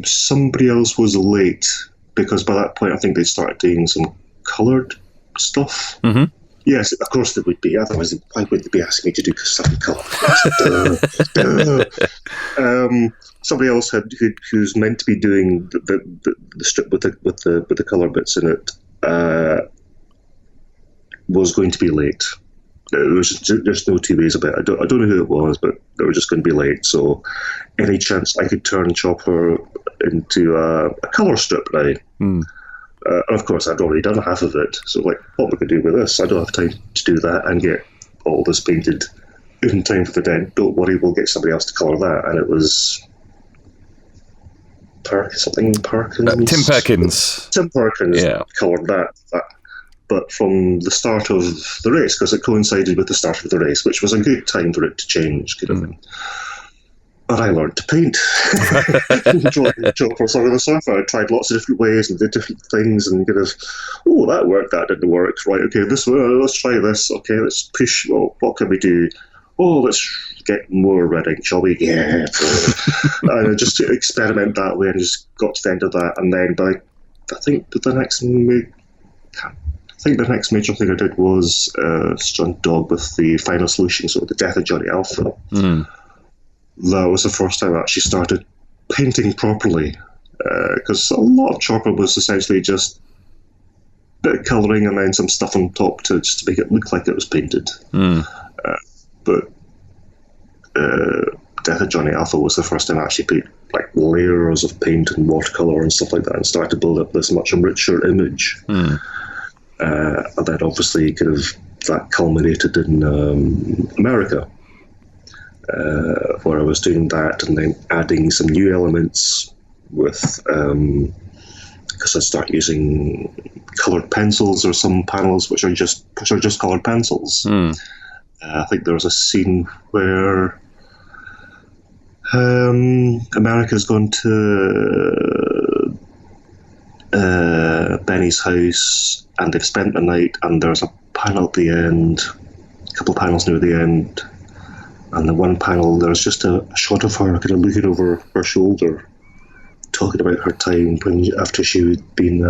Somebody else was late, because by that point I think they started doing some coloured stuff. Mm-hmm. Yes, of course they would be. Otherwise, why would they be asking me to do something colour? Somebody else who's meant to be doing the strip with the colour bits in it was going to be late. There's no two ways about it. I don't know who it was, but they were just going to be late. So, any chance I could turn Chopper into a colour strip now? And of course, I'd already done half of it. So, like, what we could do with this? I don't have time to do that and get all this painted in time for the dead. Don't worry, we'll get somebody else to colour that. And it was Perkins. Tim Perkins. Tim Perkins coloured that. But from the start of the race, because it coincided with the start of the race, which was a good time for it to change, kind of thing. But I learned to paint. Choppers over the sofa. I tried lots of different ways and did different things, and kind of, that worked, that didn't work. Right, okay, this one, let's try this. Okay, let's push. Well, what can we do? Let's get more red ink, shall we? Yeah. And just to experiment that way, and just got to the end of that. And then I think the next major thing I did was Stunt Dog with the final solution, so the death of Johnny Alpha. That was the first time I actually started painting properly, because a lot of Chopper was essentially just colouring and then some stuff on top just to make it look like it was painted. But Death of Johnny Alpha was the first time I actually put like layers of paint and watercolour and stuff like that, and started to build up this much richer image. And then obviously kind of that culminated in America, where I was doing that and then adding some new elements with, because I start using coloured pencils or some panels which are just coloured pencils. I think there was a scene where America's gone to Benny's house and they've spent the night, and there's a panel at the end, a couple of panels near the end, and the one panel there's just a shot of her kind of looking over her shoulder, talking about her time after she had been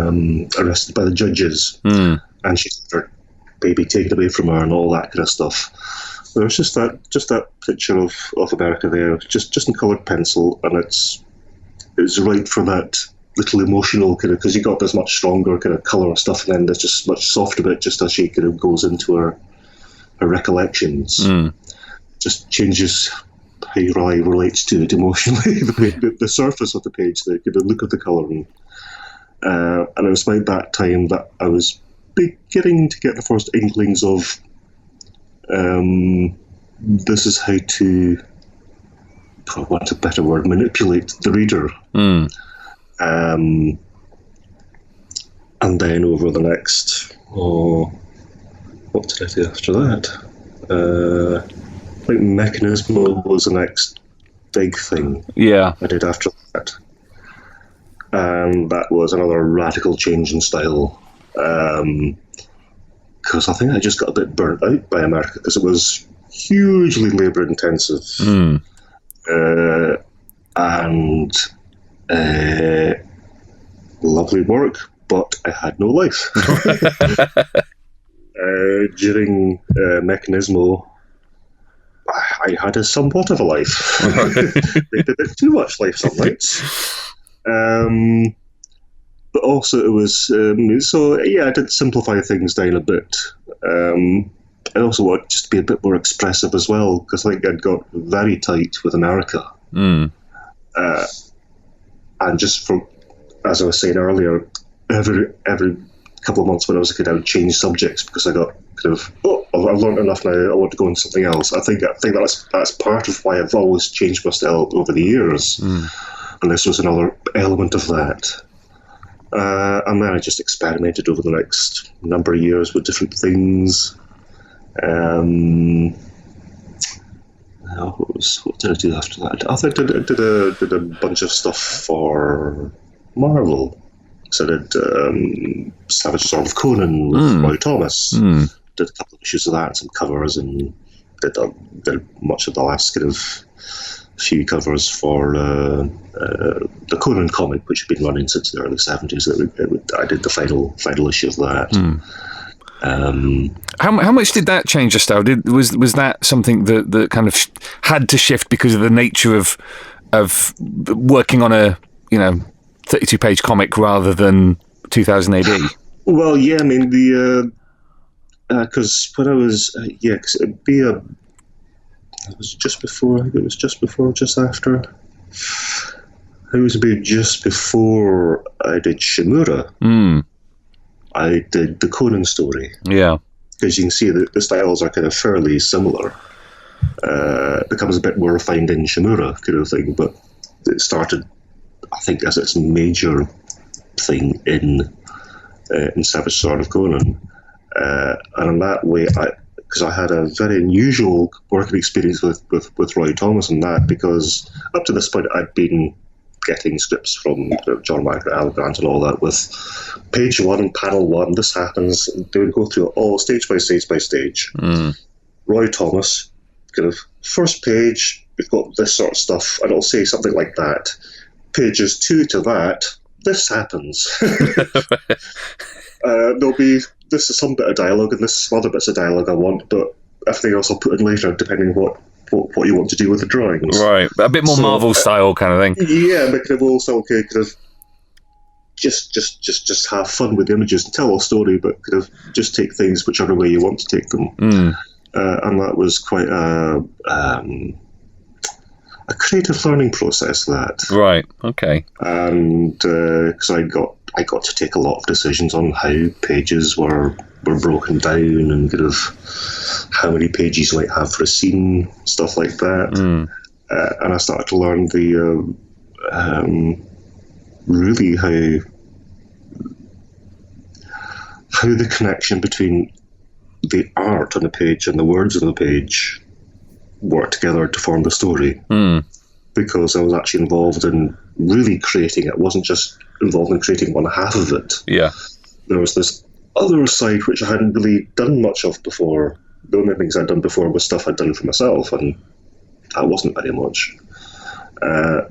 arrested by the judges, and she had her baby taken away from her and all that kind of stuff. There's just that picture of America there, just in coloured pencil, and it's right for that little emotional kind of, because you got this much stronger kind of colour stuff, and then there's just much softer bit just as she kind of goes into her recollections. Just changes how your eye relates to it emotionally. the surface of the page, the look of the colouring. And it was about that time that I was beginning to get the first inklings of this is how to, for want of a better word, manipulate the reader. And then over the next, what did I do after that? I think Mechanismo was the next big thing I did after that. And that was another radical change in style. Because I think I just got a bit burnt out by America, because it was hugely labour intensive. And lovely work, but I had no life. During Mechanismo, I had somewhat of a life. Maybe a bit too much life some nights. But also it was, I did simplify things down a bit. I also wanted just to be a bit more expressive as well, because I think I'd got very tight with America. And just from, as I was saying earlier, every couple of months when I was a kid, I would change subjects because I got kind of, I've learned enough now, I want to go into something else. I think that's part of why I've always changed my style over the years. And this was another element of that. And then I just experimented over the next number of years with different things. What did I do after that? I think I did a bunch of stuff for Marvel. So I did Savage Storm of Conan with Roy Thomas. Did a couple of issues of that, some covers, and did much of the last kind of a few covers for the Conan comic, which had been running since the early 70s. I did the final issue of that. How much did that change your style? Was that something that kind of had to shift because of the nature of working on a 32-page comic rather than 2000 AD? Well, yeah, I mean because when I was because it'd be it was just before. I think it was just before, just after. It was about just before I did Shimura. I did the Conan story. Yeah. Because you can see that the styles are kind of fairly similar. It becomes a bit more refined in Shimura kind of thing, but it started, I think, as its major thing in Savage Sword of Conan. And in that way, because I had a very unusual working experience with Roy Thomas and that, because up to this point I'd been getting scripts from John MacNeil, Grant and all that with page 1, panel 1, this happens, they would go through it all stage by stage by stage. Roy Thomas, kind of first page, we've got this sort of stuff, and it'll say something like that. Pages 2 to that, this happens. There'll be, this is some bit of dialogue, and this is some other bits of dialogue I want, but everything else I'll put in later, depending on what you want to do with the drawings. Right, a bit more Marvel style kind of thing. Yeah, but kind of also kind of just have fun with the images and tell a story, but kind of just take things whichever way you want to take them. And that was quite a creative learning process. That right, okay. And because I got to take a lot of decisions on how pages were broken down and kind of how many pages you might have for a scene, stuff like that. And I started to learn the really how the connection between the art on the page and the words on the page work together to form the story. Because I was actually involved in really creating it. I wasn't just involved in creating one half of it. Yeah. There was this other side which I hadn't really done much of before. The only things I'd done before was stuff I'd done for myself, and that wasn't very much.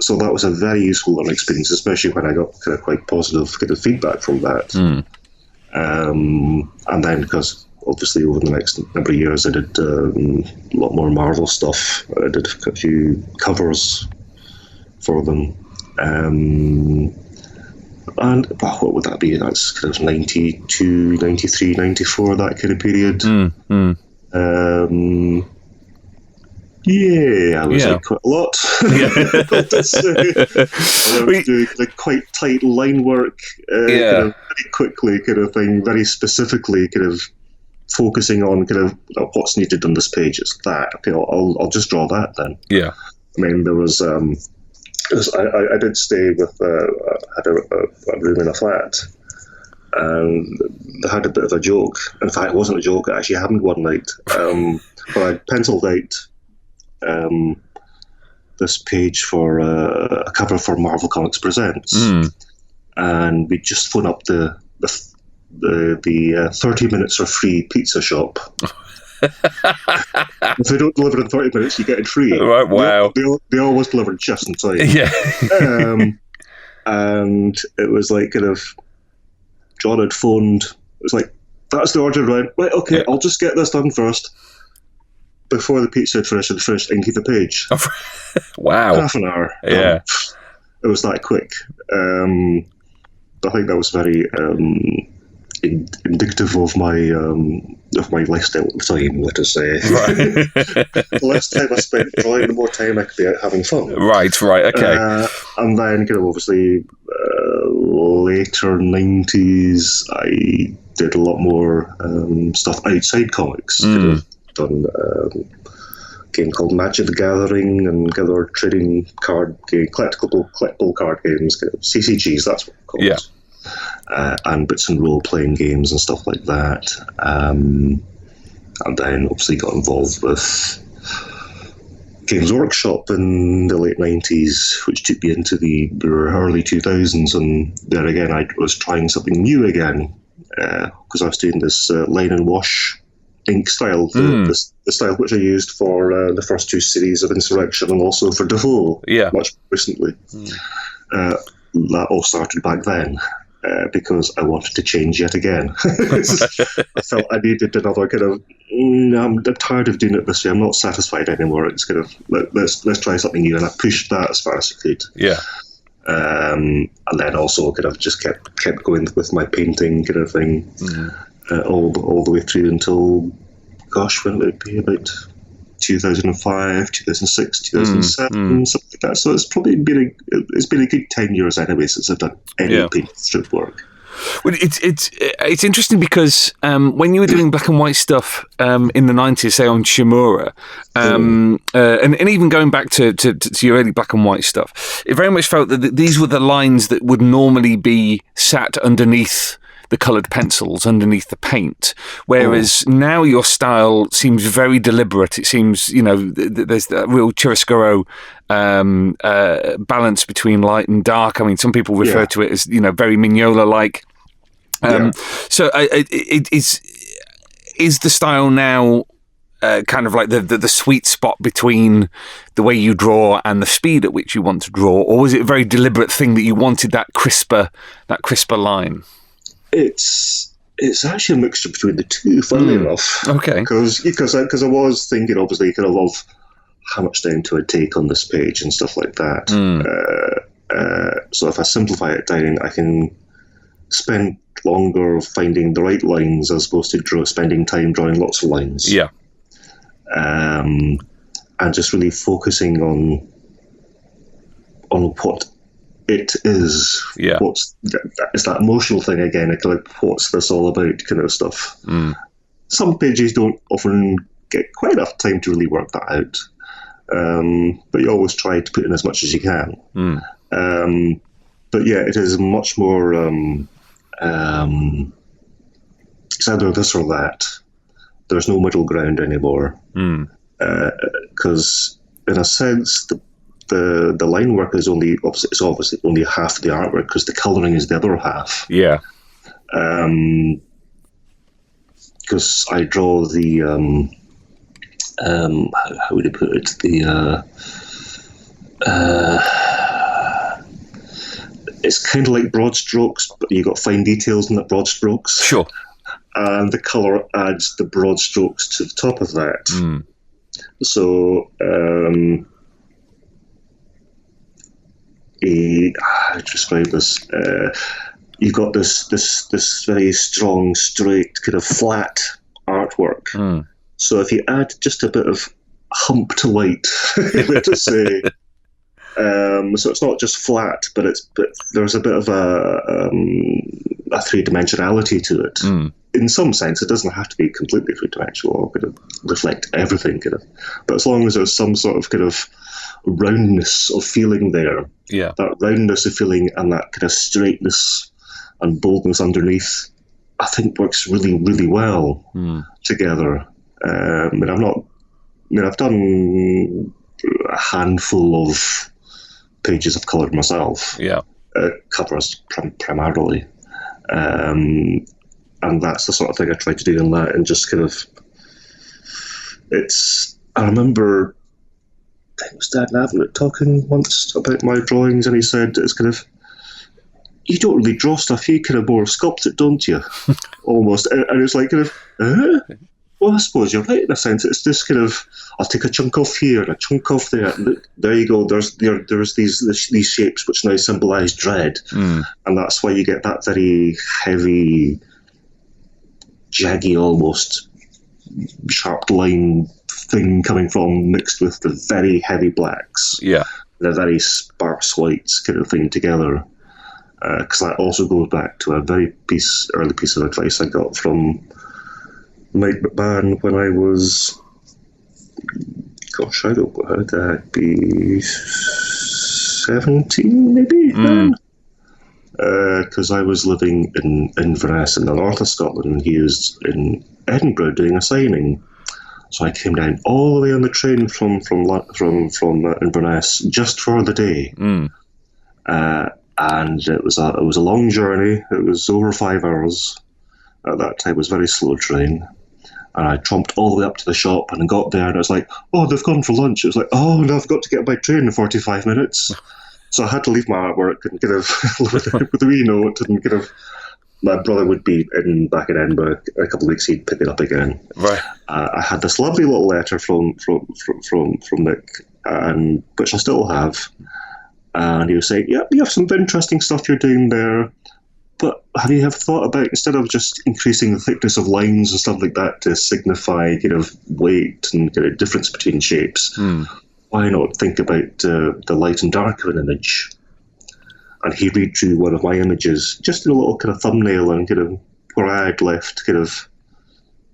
So that was a very useful learning experience, especially when I got kind of quite positive kind of feedback from that. And then, because obviously over the next number of years I did a lot more Marvel stuff. I did a few covers for them. And what would that be? That's kind of 92, 93, 94, that kind of period. Yeah, I was like quite a lot. I was doing like quite tight line work, kind of very quickly, kind of thing, very specifically, kind of focusing on kind of what's needed on this page. It's that. Okay, I'll just draw that then. Yeah. I mean, there was. I did stay with. Had a room in a flat, and they had a bit of a joke. In fact, it wasn't a joke. It actually happened one night. But I penciled out this page for a cover for Marvel Comics Presents, and we just phone up the 30 minutes for free pizza shop. If they don't deliver in 30 minutes, you get it free. Right, wow. They always deliver just in time. Yeah. And it was like kind of John had phoned. It was like, that's the order, right? Right, okay, I'll just get this done first. Before the pizza had finished inking the page. Wow. Half an hour. Yeah. It was that quick. I think that was very indicative of my lifestyle at the time, let us say. Right. The less time I spent drawing, the more time I could be out having fun. Right, okay. And then, kind of obviously, later 90s, I did a lot more stuff outside comics. Kind of done a game called Magic the Gathering and other trading card game, collectible card games, kind of CCGs, that's what it's called. Yeah. And bits and role-playing games and stuff like that. And then obviously got involved with Games Workshop in the late 90s, which took me into the early 2000s. And there again, I was trying something new again, because I was doing this line and wash ink style, the style which I used for the first two series of Insurrection and also for Defoe much recently. That all started back then. Because I wanted to change yet again. I felt I needed another kind of, I'm tired of doing it this way, I'm not satisfied anymore. It's kind of, let's try something new. And I pushed that as far as I could. Yeah. And then also kind of just kept going with my painting kind of thing all the way through until, gosh, when would it be? About 2005, 2006, 2007, something like that. So it's probably been a good 10 years anyway since I've done any paint strip work. Well, it's interesting because when you were doing black and white stuff in the 90s, say on Shimura, and even going back to your early black and white stuff, it very much felt that these were the lines that would normally be sat underneath the coloured pencils, underneath the paint, whereas now your style seems very deliberate. It seems, there's that real chiaroscuro balance between light and dark. I mean, some people refer to it as, very Mignola-like. So is the style now kind of like the sweet spot between the way you draw and the speed at which you want to draw, or was it a very deliberate thing that you wanted that crisper line? It's actually a mixture between the two, funnily enough. Okay. Because I was thinking, obviously, kind of how much time do I take on this page and stuff like that. So if I simplify it down, I can spend longer finding the right lines as opposed to spending time drawing lots of lines. Yeah. And just really focusing on what it is. Yeah. It's that emotional thing again, like what's this all about kind of stuff. Some pages don't often get quite enough time to really work that out. But you always try to put in as much as you can. But yeah, it is much more it's either this or that. There's no middle ground anymore. Because in a sense, the line work is obviously only half the artwork because the colouring is the other half. Yeah. Because I draw the how would you put it? It's kind of like broad strokes, but you got fine details in the broad strokes. Sure. And the colour adds the broad strokes to the top of that. So. How to describe this? You've got this very strong, straight, kind of flat artwork. So if you add just a bit of hump to light, let's say, so it's not just flat, but there's a bit of a three-dimensionality to it. In some sense, it doesn't have to be completely three-dimensional or kind of reflect everything, kind of. But as long as there's some sort of kind of roundness of feeling there, that roundness of feeling and that kind of straightness and boldness underneath, I think works really, really well together. I've done a handful of pages of colour myself. Covers primarily. And that's the sort of thing I try to do in that, and just kind of, I remember, I think it was Dad Navlet talking once about my drawings, and he said, it's kind of, you don't really draw stuff, you kind of more sculpt it, don't you? Almost. And it's like, kind of, well, I suppose you're right in a sense. It's just kind of, I'll take a chunk off here and a chunk off there. Look, there you go. There's these shapes which now symbolise dread, and that's why you get that very heavy, jaggy, almost sharp line thing coming from, mixed with the very heavy blacks, the very sparse whites kind of thing together. Because that also goes back to a very early piece of advice I got from Mike McMahon when I was, gosh, how would I be, 17 maybe then? Because I was living in Inverness in the north of Scotland, and he was in Edinburgh doing a signing. So I came down all the way on the train from Inverness just for the day, and it was a long journey. It was over 5 hours. At that time, it was a very slow train, And I tromped all the way up to the shop and got there, and I was like, oh, they've gone for lunch. It was like, oh, no, I've got to get my train in 45 minutes. So I had to leave my artwork and kind of, with a wee note, and kind of, my brother would be back in Edinburgh in a couple of weeks. He'd pick it up again. Right. I had this lovely little letter from Nick, which I still have, and he was saying, "Yeah, you have some interesting stuff you're doing there, but have you ever thought about, instead of just increasing the thickness of lines and stuff like that to signify kind of weight and kind of difference between shapes, why not think about the light and dark of an image?" And he redrew one of my images, just in a little kind of thumbnail, and kind of where I had left kind of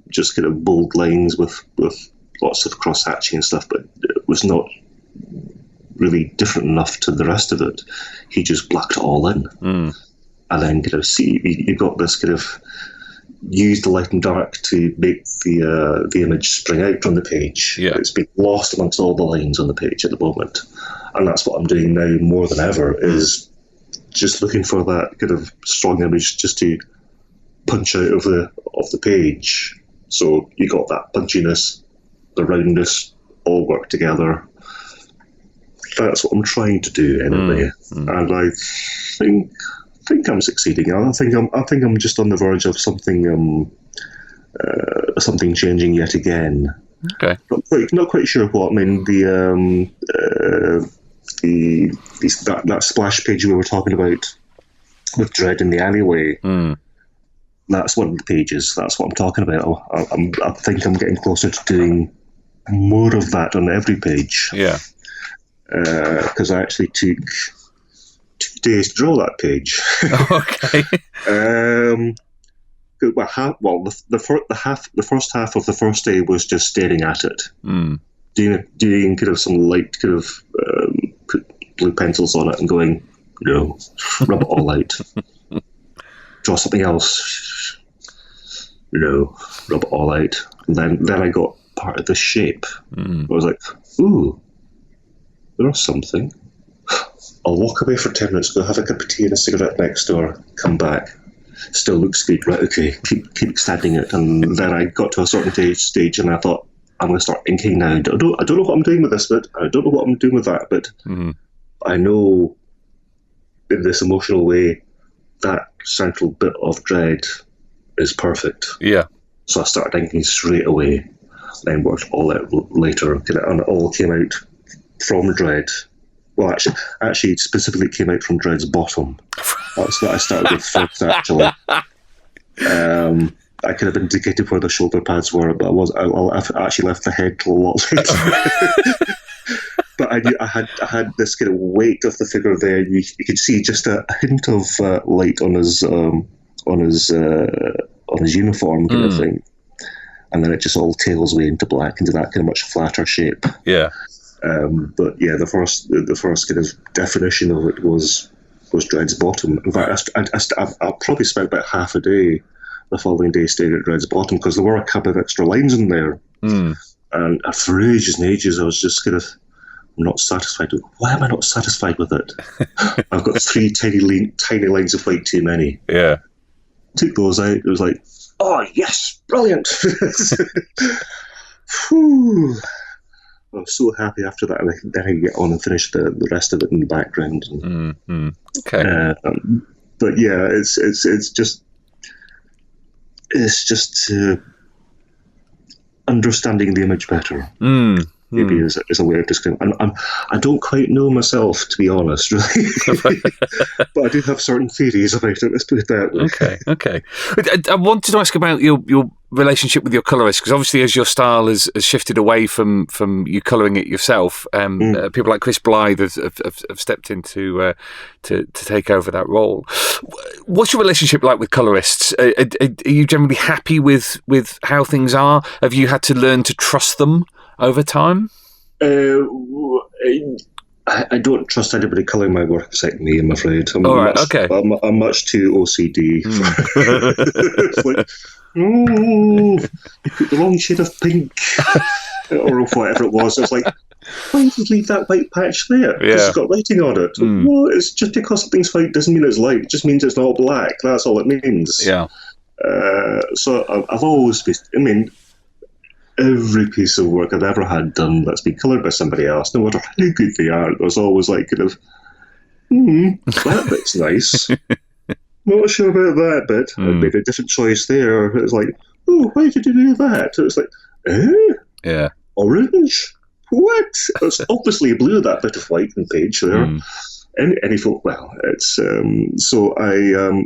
just kind of bold lines with lots of cross hatching and stuff, but it was not really different enough to the rest of it. He just blacked it all in. And then kind of you got this kind of use the light and dark to make the image spring out from the page. Yeah. It's been lost amongst all the lines on the page at the moment. And that's what I'm doing now more than ever, is just looking for that kind of strong image just to punch out of the page. So you got that punchiness, the roundness, all work together. That's what I'm trying to do anyway, and I think I'm succeeding. I think I'm just on the verge of something changing yet again. Okay. Not quite sure what. I mean, that splash page we were talking about with Dredd in the alleyway. That's one of the pages. That's what I'm talking about. I think I'm getting closer to doing more of that on every page. Yeah. Because I actually took 2 days to draw that page. Okay. The first half of the first day was just staring at it, doing kind of some light kind of put blue pencils on it and going, no, rub it all out. Draw something else. No, rub it all out. And then I got part of the shape. I was like, ooh, there's something. I'll walk away for 10 minutes, go have a cup of tea and a cigarette next door, come back. Still looks good, right? Okay, keep extending it. And then I got to a certain stage and I thought, I'm going to start inking now. I don't know what I'm doing with this bit. I don't know what I'm doing with that bit. I know in this emotional way that central bit of Dredd is perfect. Yeah. So I started inking straight away, then worked all out later, and it all came out from Dredd. Well, actually, it specifically came out from Dredd's bottom. That's what I started with first, actually. I could have indicated where the shoulder pads were, but I actually left the head till a lot later. But I knew I had this kind of weight of the figure there. You could see just a hint of light on his uniform kind of thing, and then it just all tails away into black, into that kind of much flatter shape. Yeah. But yeah, the first kind of definition of it was Dredd's bottom. In fact, I probably spent about half a day the following day staring at Dredd's bottom, because there were a couple of extra lines in there, and for ages and ages I was just kind of not satisfied with. Why am I not satisfied with it? I've got 3 tiny lines of white too many. Yeah. Took those out. It was like, oh yes, brilliant. Whew. I was so happy after that, and then I could get on and finish the rest of it in the background. Okay. But yeah, it's just understanding the image better. Maybe is a way of describing. I don't quite know myself, to be honest, really. But I do have certain theories about it. Let's put it that way. Okay. I wanted to ask about your relationship with your colorist, because obviously, as your style has shifted away from you colouring it yourself, people like Chris Blythe have stepped in to take over that role. What's your relationship like with colorists? Are you generally happy with how things are? Have you had to learn to trust them over time? I don't trust anybody colouring my work except me, I'm afraid. I'm much too OCD. It's like, you put the wrong shade of pink, or whatever it was. It's like, why did you leave that white patch there? Because it's got writing on it. Well, it's just because something's white doesn't mean it's light. It just means it's not black. That's all it means. Yeah. So I've always been. I mean, every piece of work I've ever had done that's been coloured by somebody else, no matter how good they are, there's always like kind of, that bit's nice. Not sure about that bit. I made a different choice there. It's like, oh, why did you do that? It's like, Yeah. Orange? What? It's obviously blue, that bit of white and page there. Any folk, well, it's so I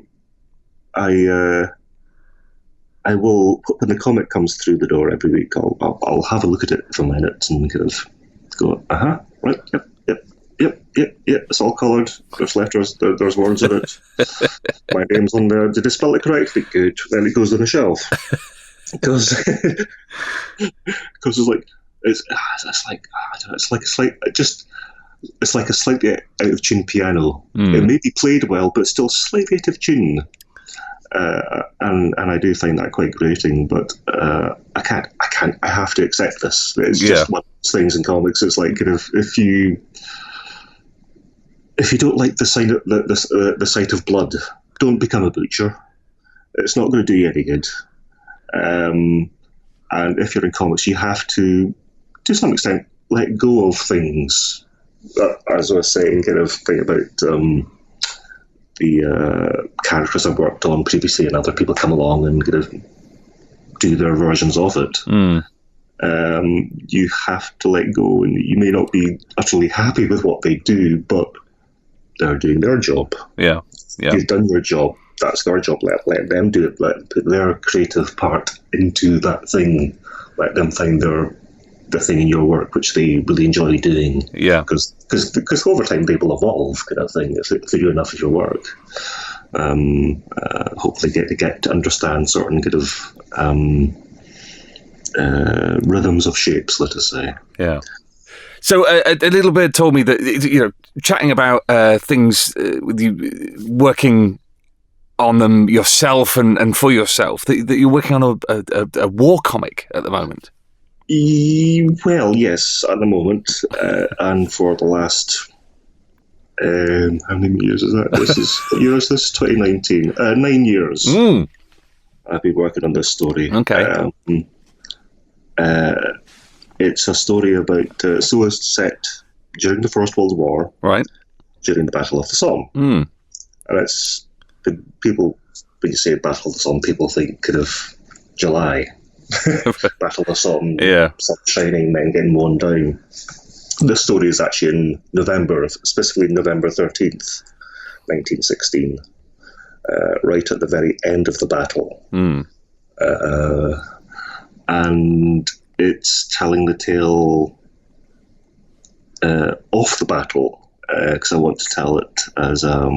will, when the comic comes through the door every week, I'll have a look at it for a minute and kind of go, right, yep, it's all coloured, there's letters, there's words in it, my name's on there, did I spell it correctly? Good. Then it goes on the shelf. Because it's like, it's like a slightly out of tune piano. It may be played well, but still slightly out of tune. And I do find that quite grating, but I have to accept this. It's just one of those things in comics. It's like, kind of, if you don't like the sight of blood, don't become a butcher. It's not going to do you any good. And if you're in comics, you have to some extent, let go of things. As I was saying, kind of thing about the characters I've worked on previously, and other people come along and kind of do their versions of it. You have to let go, and you may not be utterly happy with what they do, but they're doing their job. Yeah. You've done your job. That's their job. Let them do it. Let them put their creative part into that thing. Let them find the thing in your work which they really enjoy doing. Yeah. Because over time they will evolve, kind of thing. If they do enough of your work, hopefully get to understand certain kind of rhythms of shapes, let us say. Yeah. So a little bit told me that, chatting about things with you working on them yourself and for yourself, that you're working on a war comic at the moment. Well, yes, at the moment, and for the last how many years is that? This is 2019. 9 years. I've been working on this story. Okay. It's a story about so it's set during the First World War, right? During the Battle of the Somme, and it's the people. When you say Battle of the Somme, people think kind of July. Battle of the Somme, sun shining, men getting mown down. This story is actually in November, specifically November 13th, 1916, right at the very end of the battle. And it's telling the tale of the battle, because I want to tell it as a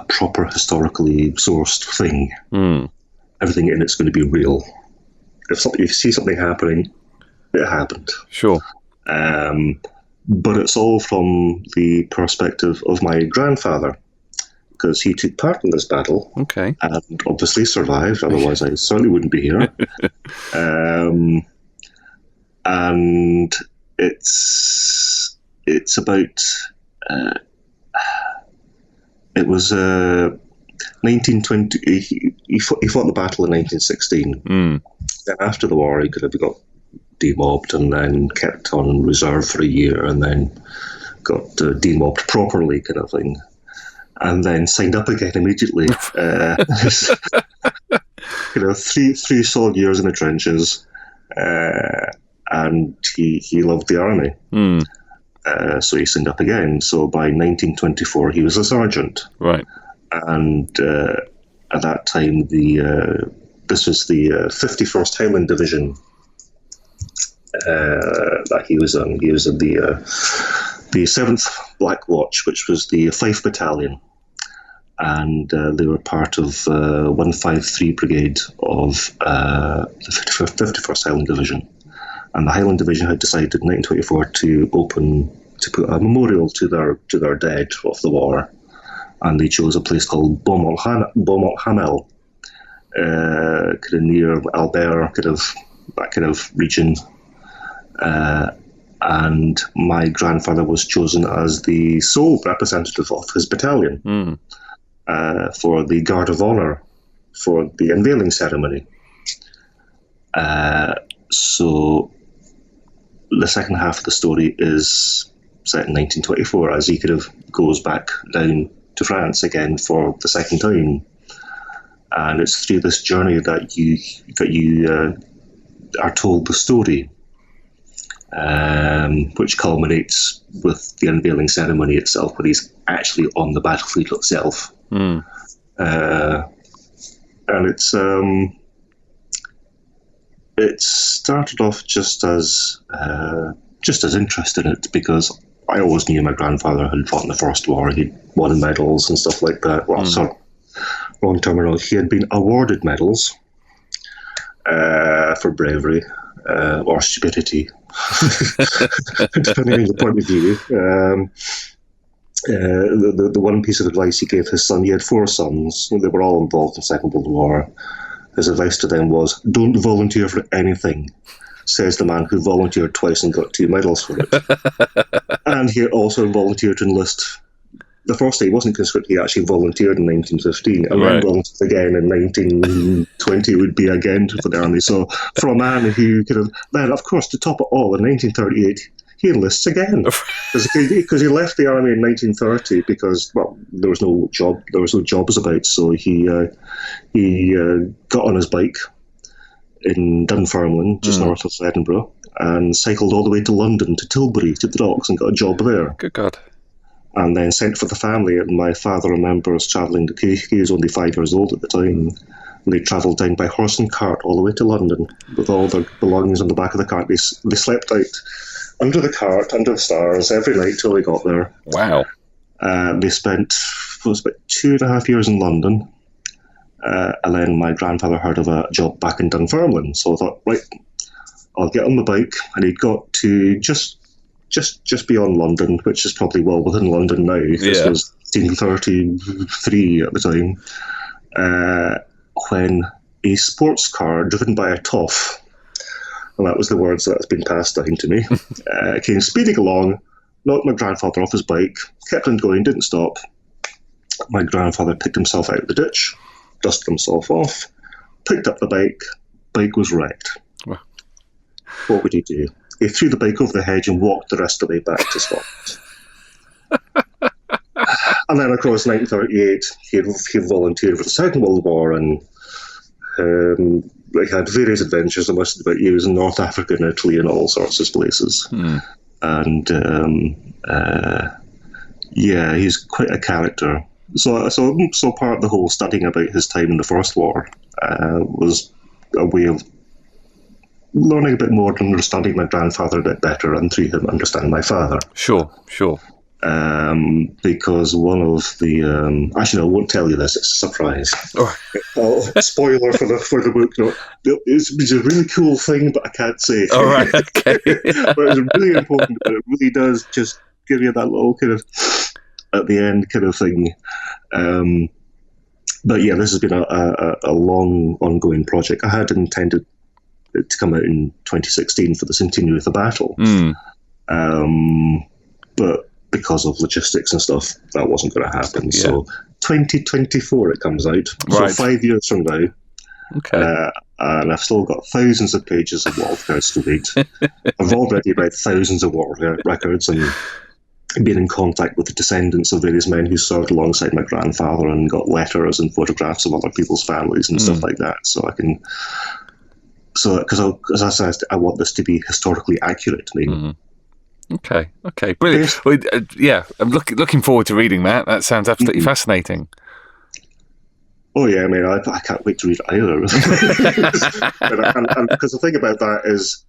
proper historically sourced thing. Everything in it's going to be real. If you see something happening, it happened. Sure. But it's all from the perspective of my grandfather, because he took part in this battle. Okay. And obviously survived, otherwise I certainly wouldn't be here. And it's about it was 1920. He fought the battle in 1916. Then after the war, he could have got demobbed and then kept on reserve for a year, and then got demobbed properly, kind of thing, and then signed up again immediately. Three solid years in the trenches, and he loved the army. So he signed up again. So by 1924, he was a sergeant. Right. And at that time, this was the 51st Highland Division that he was in. He was in the 7th Black Watch, which was the Fife Battalion. And they were part of 153 Brigade of the 51st Highland Division. And the Highland Division had decided in 1924 to put a memorial to their dead of the war. And they chose a place called Beaumont-Hamel, kind of near Albert, that kind of region. And my grandfather was chosen as the sole representative of his battalion for the Guard of Honour for the unveiling ceremony. So the second half of the story is set in 1924 as he kind of goes back down to France again for the second time. And it's through this journey that you are told the story, which culminates with the unveiling ceremony itself, where he's actually on the battlefield itself. And it started off just as interest in it, because I always knew my grandfather had fought in the First War. He'd won medals and stuff like that. Well, sorry, wrong terminology. He had been awarded medals for bravery or stupidity, depending on your point of view. The one piece of advice he gave his son, he had 4 sons. They were all involved in the Second World War. His advice to them was, don't volunteer for anything, says the man who volunteered twice and got 2 medals for it. And he also volunteered to enlist. The first day he wasn't conscripted, he actually volunteered in 1915, and then volunteered again in 1920 would be again for the army. So for a man who could have, then of course to top it all, in 1938 he enlists again, because he left the army in 1930 because, well, there was no jobs about, so he got on his bike in Dunfermline, just north of Edinburgh, and cycled all the way to London, to Tilbury, to the docks, and got a job there. Good God. And then sent for the family, and my father remembers travelling, he was only 5 years old at the time, and they travelled down by horse and cart all the way to London, with all their belongings on the back of the cart. They slept out under the cart, under the stars, every night till they got there. Wow. They spent, about 2.5 years in London, and then my grandfather heard of a job back in Dunfermline, so I thought, right, I'll get on the bike, and he got to just beyond London, which is probably well within London now. This was 1933 at the time, when a sports car driven by a toff, and that was the words that's been passed down to me, came speeding along, knocked my grandfather off his bike, kept on going, didn't stop. My grandfather picked himself out of the ditch, dusted himself off, picked up the bike was wrecked. Wow. What would he do? He threw the bike over the hedge and walked the rest of the way back to Scotland. And then, of course, 1938, he volunteered for the Second World War, and he had various adventures. I must admit, he was in North Africa and Italy and all sorts of places. And, he's quite a character. So part of the whole studying about his time in the First War was a way of learning a bit more and understanding my grandfather a bit better, and through him understand my father. Sure. Because one of the actually, no, I won't tell you this. It's a surprise. Spoiler for the book. No, it's a really cool thing, but I can't say. All right, okay. But it's really important. But it really does just give you that little kind of at the end kind of thing. But yeah, this has been a long ongoing project. I had intended it to come out in 2016 for the centenary of the battle, but because of logistics and stuff, that wasn't going to happen. Yeah. So 2024 it comes out. Right. So 5 years from now. Okay. And I've still got thousands of pages of war records to read. I've already read thousands of war records and been in contact with the descendants of various men who served alongside my grandfather, and got letters and photographs of other people's families and stuff like that. So I can... because as I said, I want this to be historically accurate to me. Okay, brilliant. Well, I'm looking forward to reading that. That sounds absolutely fascinating. Oh yeah, I mean, I can't wait to read it either. Because the thing about that is,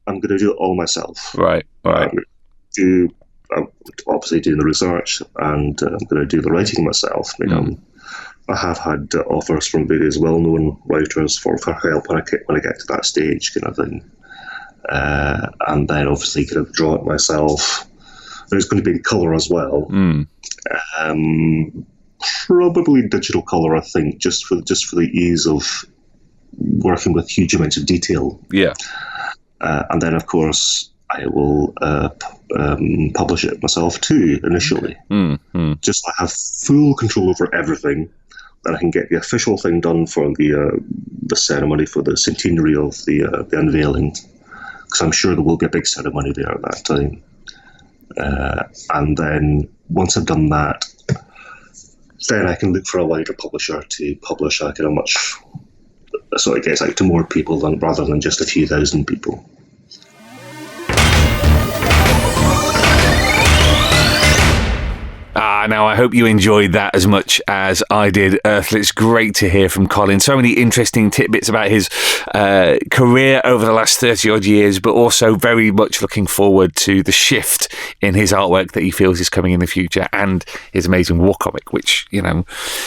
I'm going to do it all myself. Right. I'm obviously doing the research, and I'm going to do the writing myself. I have had offers from various well-known writers for help when I get to that stage, kind of thing. And then obviously kind of draw it myself. There's going to be in colour as well. Probably digital colour, I think, just for the ease of working with huge amounts of detail. Yeah. And then, of course, I will publish it myself too, initially. Just so I have full control over everything. and I can get the official thing done for the ceremony for the centenary of the unveiling, because I'm sure there will be a big ceremony there at that time. And then once I've done that, then I can look for a wider publisher to publish a kind of much, so it gets out to more people rather than just a few thousand people. Now, I hope you enjoyed that as much as I did, Earthly. It's great to hear from Colin. So many interesting tidbits about his career over the last 30-odd years, but also very much looking forward to the shift in his artwork that he feels is coming in the future, and his amazing war comic, which, not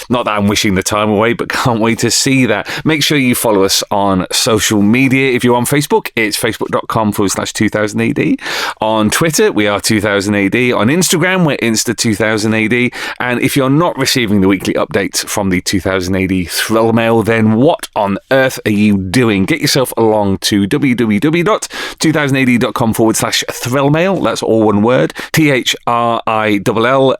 that I'm wishing the time away, but can't wait to see that. Make sure you follow us on social media. If you're on Facebook, it's facebook.com/2000AD. On Twitter, we are 2000AD. On Instagram, we're Insta2000AD. And if you're not receiving the weekly updates from the 2000AD Thrill Mail, then what on earth are you doing? Get yourself along to www.2000AD.com/Thrill Mail. That's all one word. THRILLMAIL.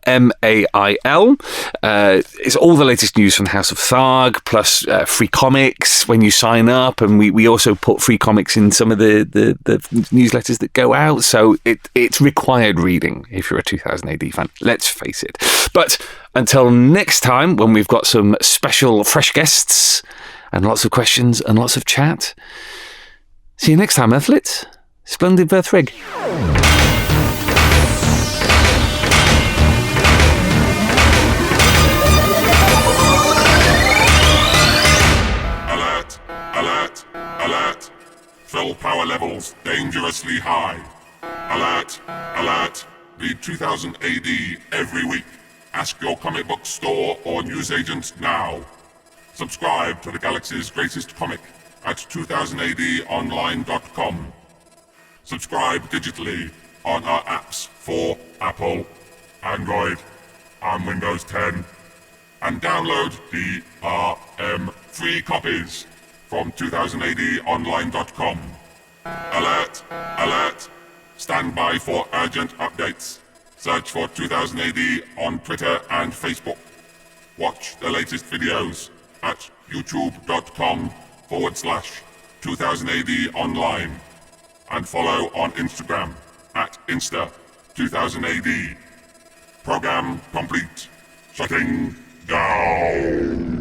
It's all the latest news from the House of Tharg, plus free comics when you sign up. And we also put free comics in some of the newsletters that go out. So it's required reading if you're a 2000AD fan. Let's face it. But until next time, when we've got some special fresh guests and lots of questions and lots of chat, see you next time, Earthlets. Splendid Verthrig. Alert, alert, alert. Fill power levels dangerously high. Alert, alert. Read 2000 AD every week. Ask your comic book store or newsagent now. Subscribe to the galaxy's greatest comic at 2000ADonline.com. Subscribe digitally on our apps for Apple, Android, and Windows 10. And download DRM free copies from 2000ADonline.com. Alert, alert. Stand by for urgent updates. Search for 2000AD on Twitter and Facebook. Watch the latest videos at youtube.com/2000AD online. And follow on Instagram at Insta2000AD. Program complete. Shutting down.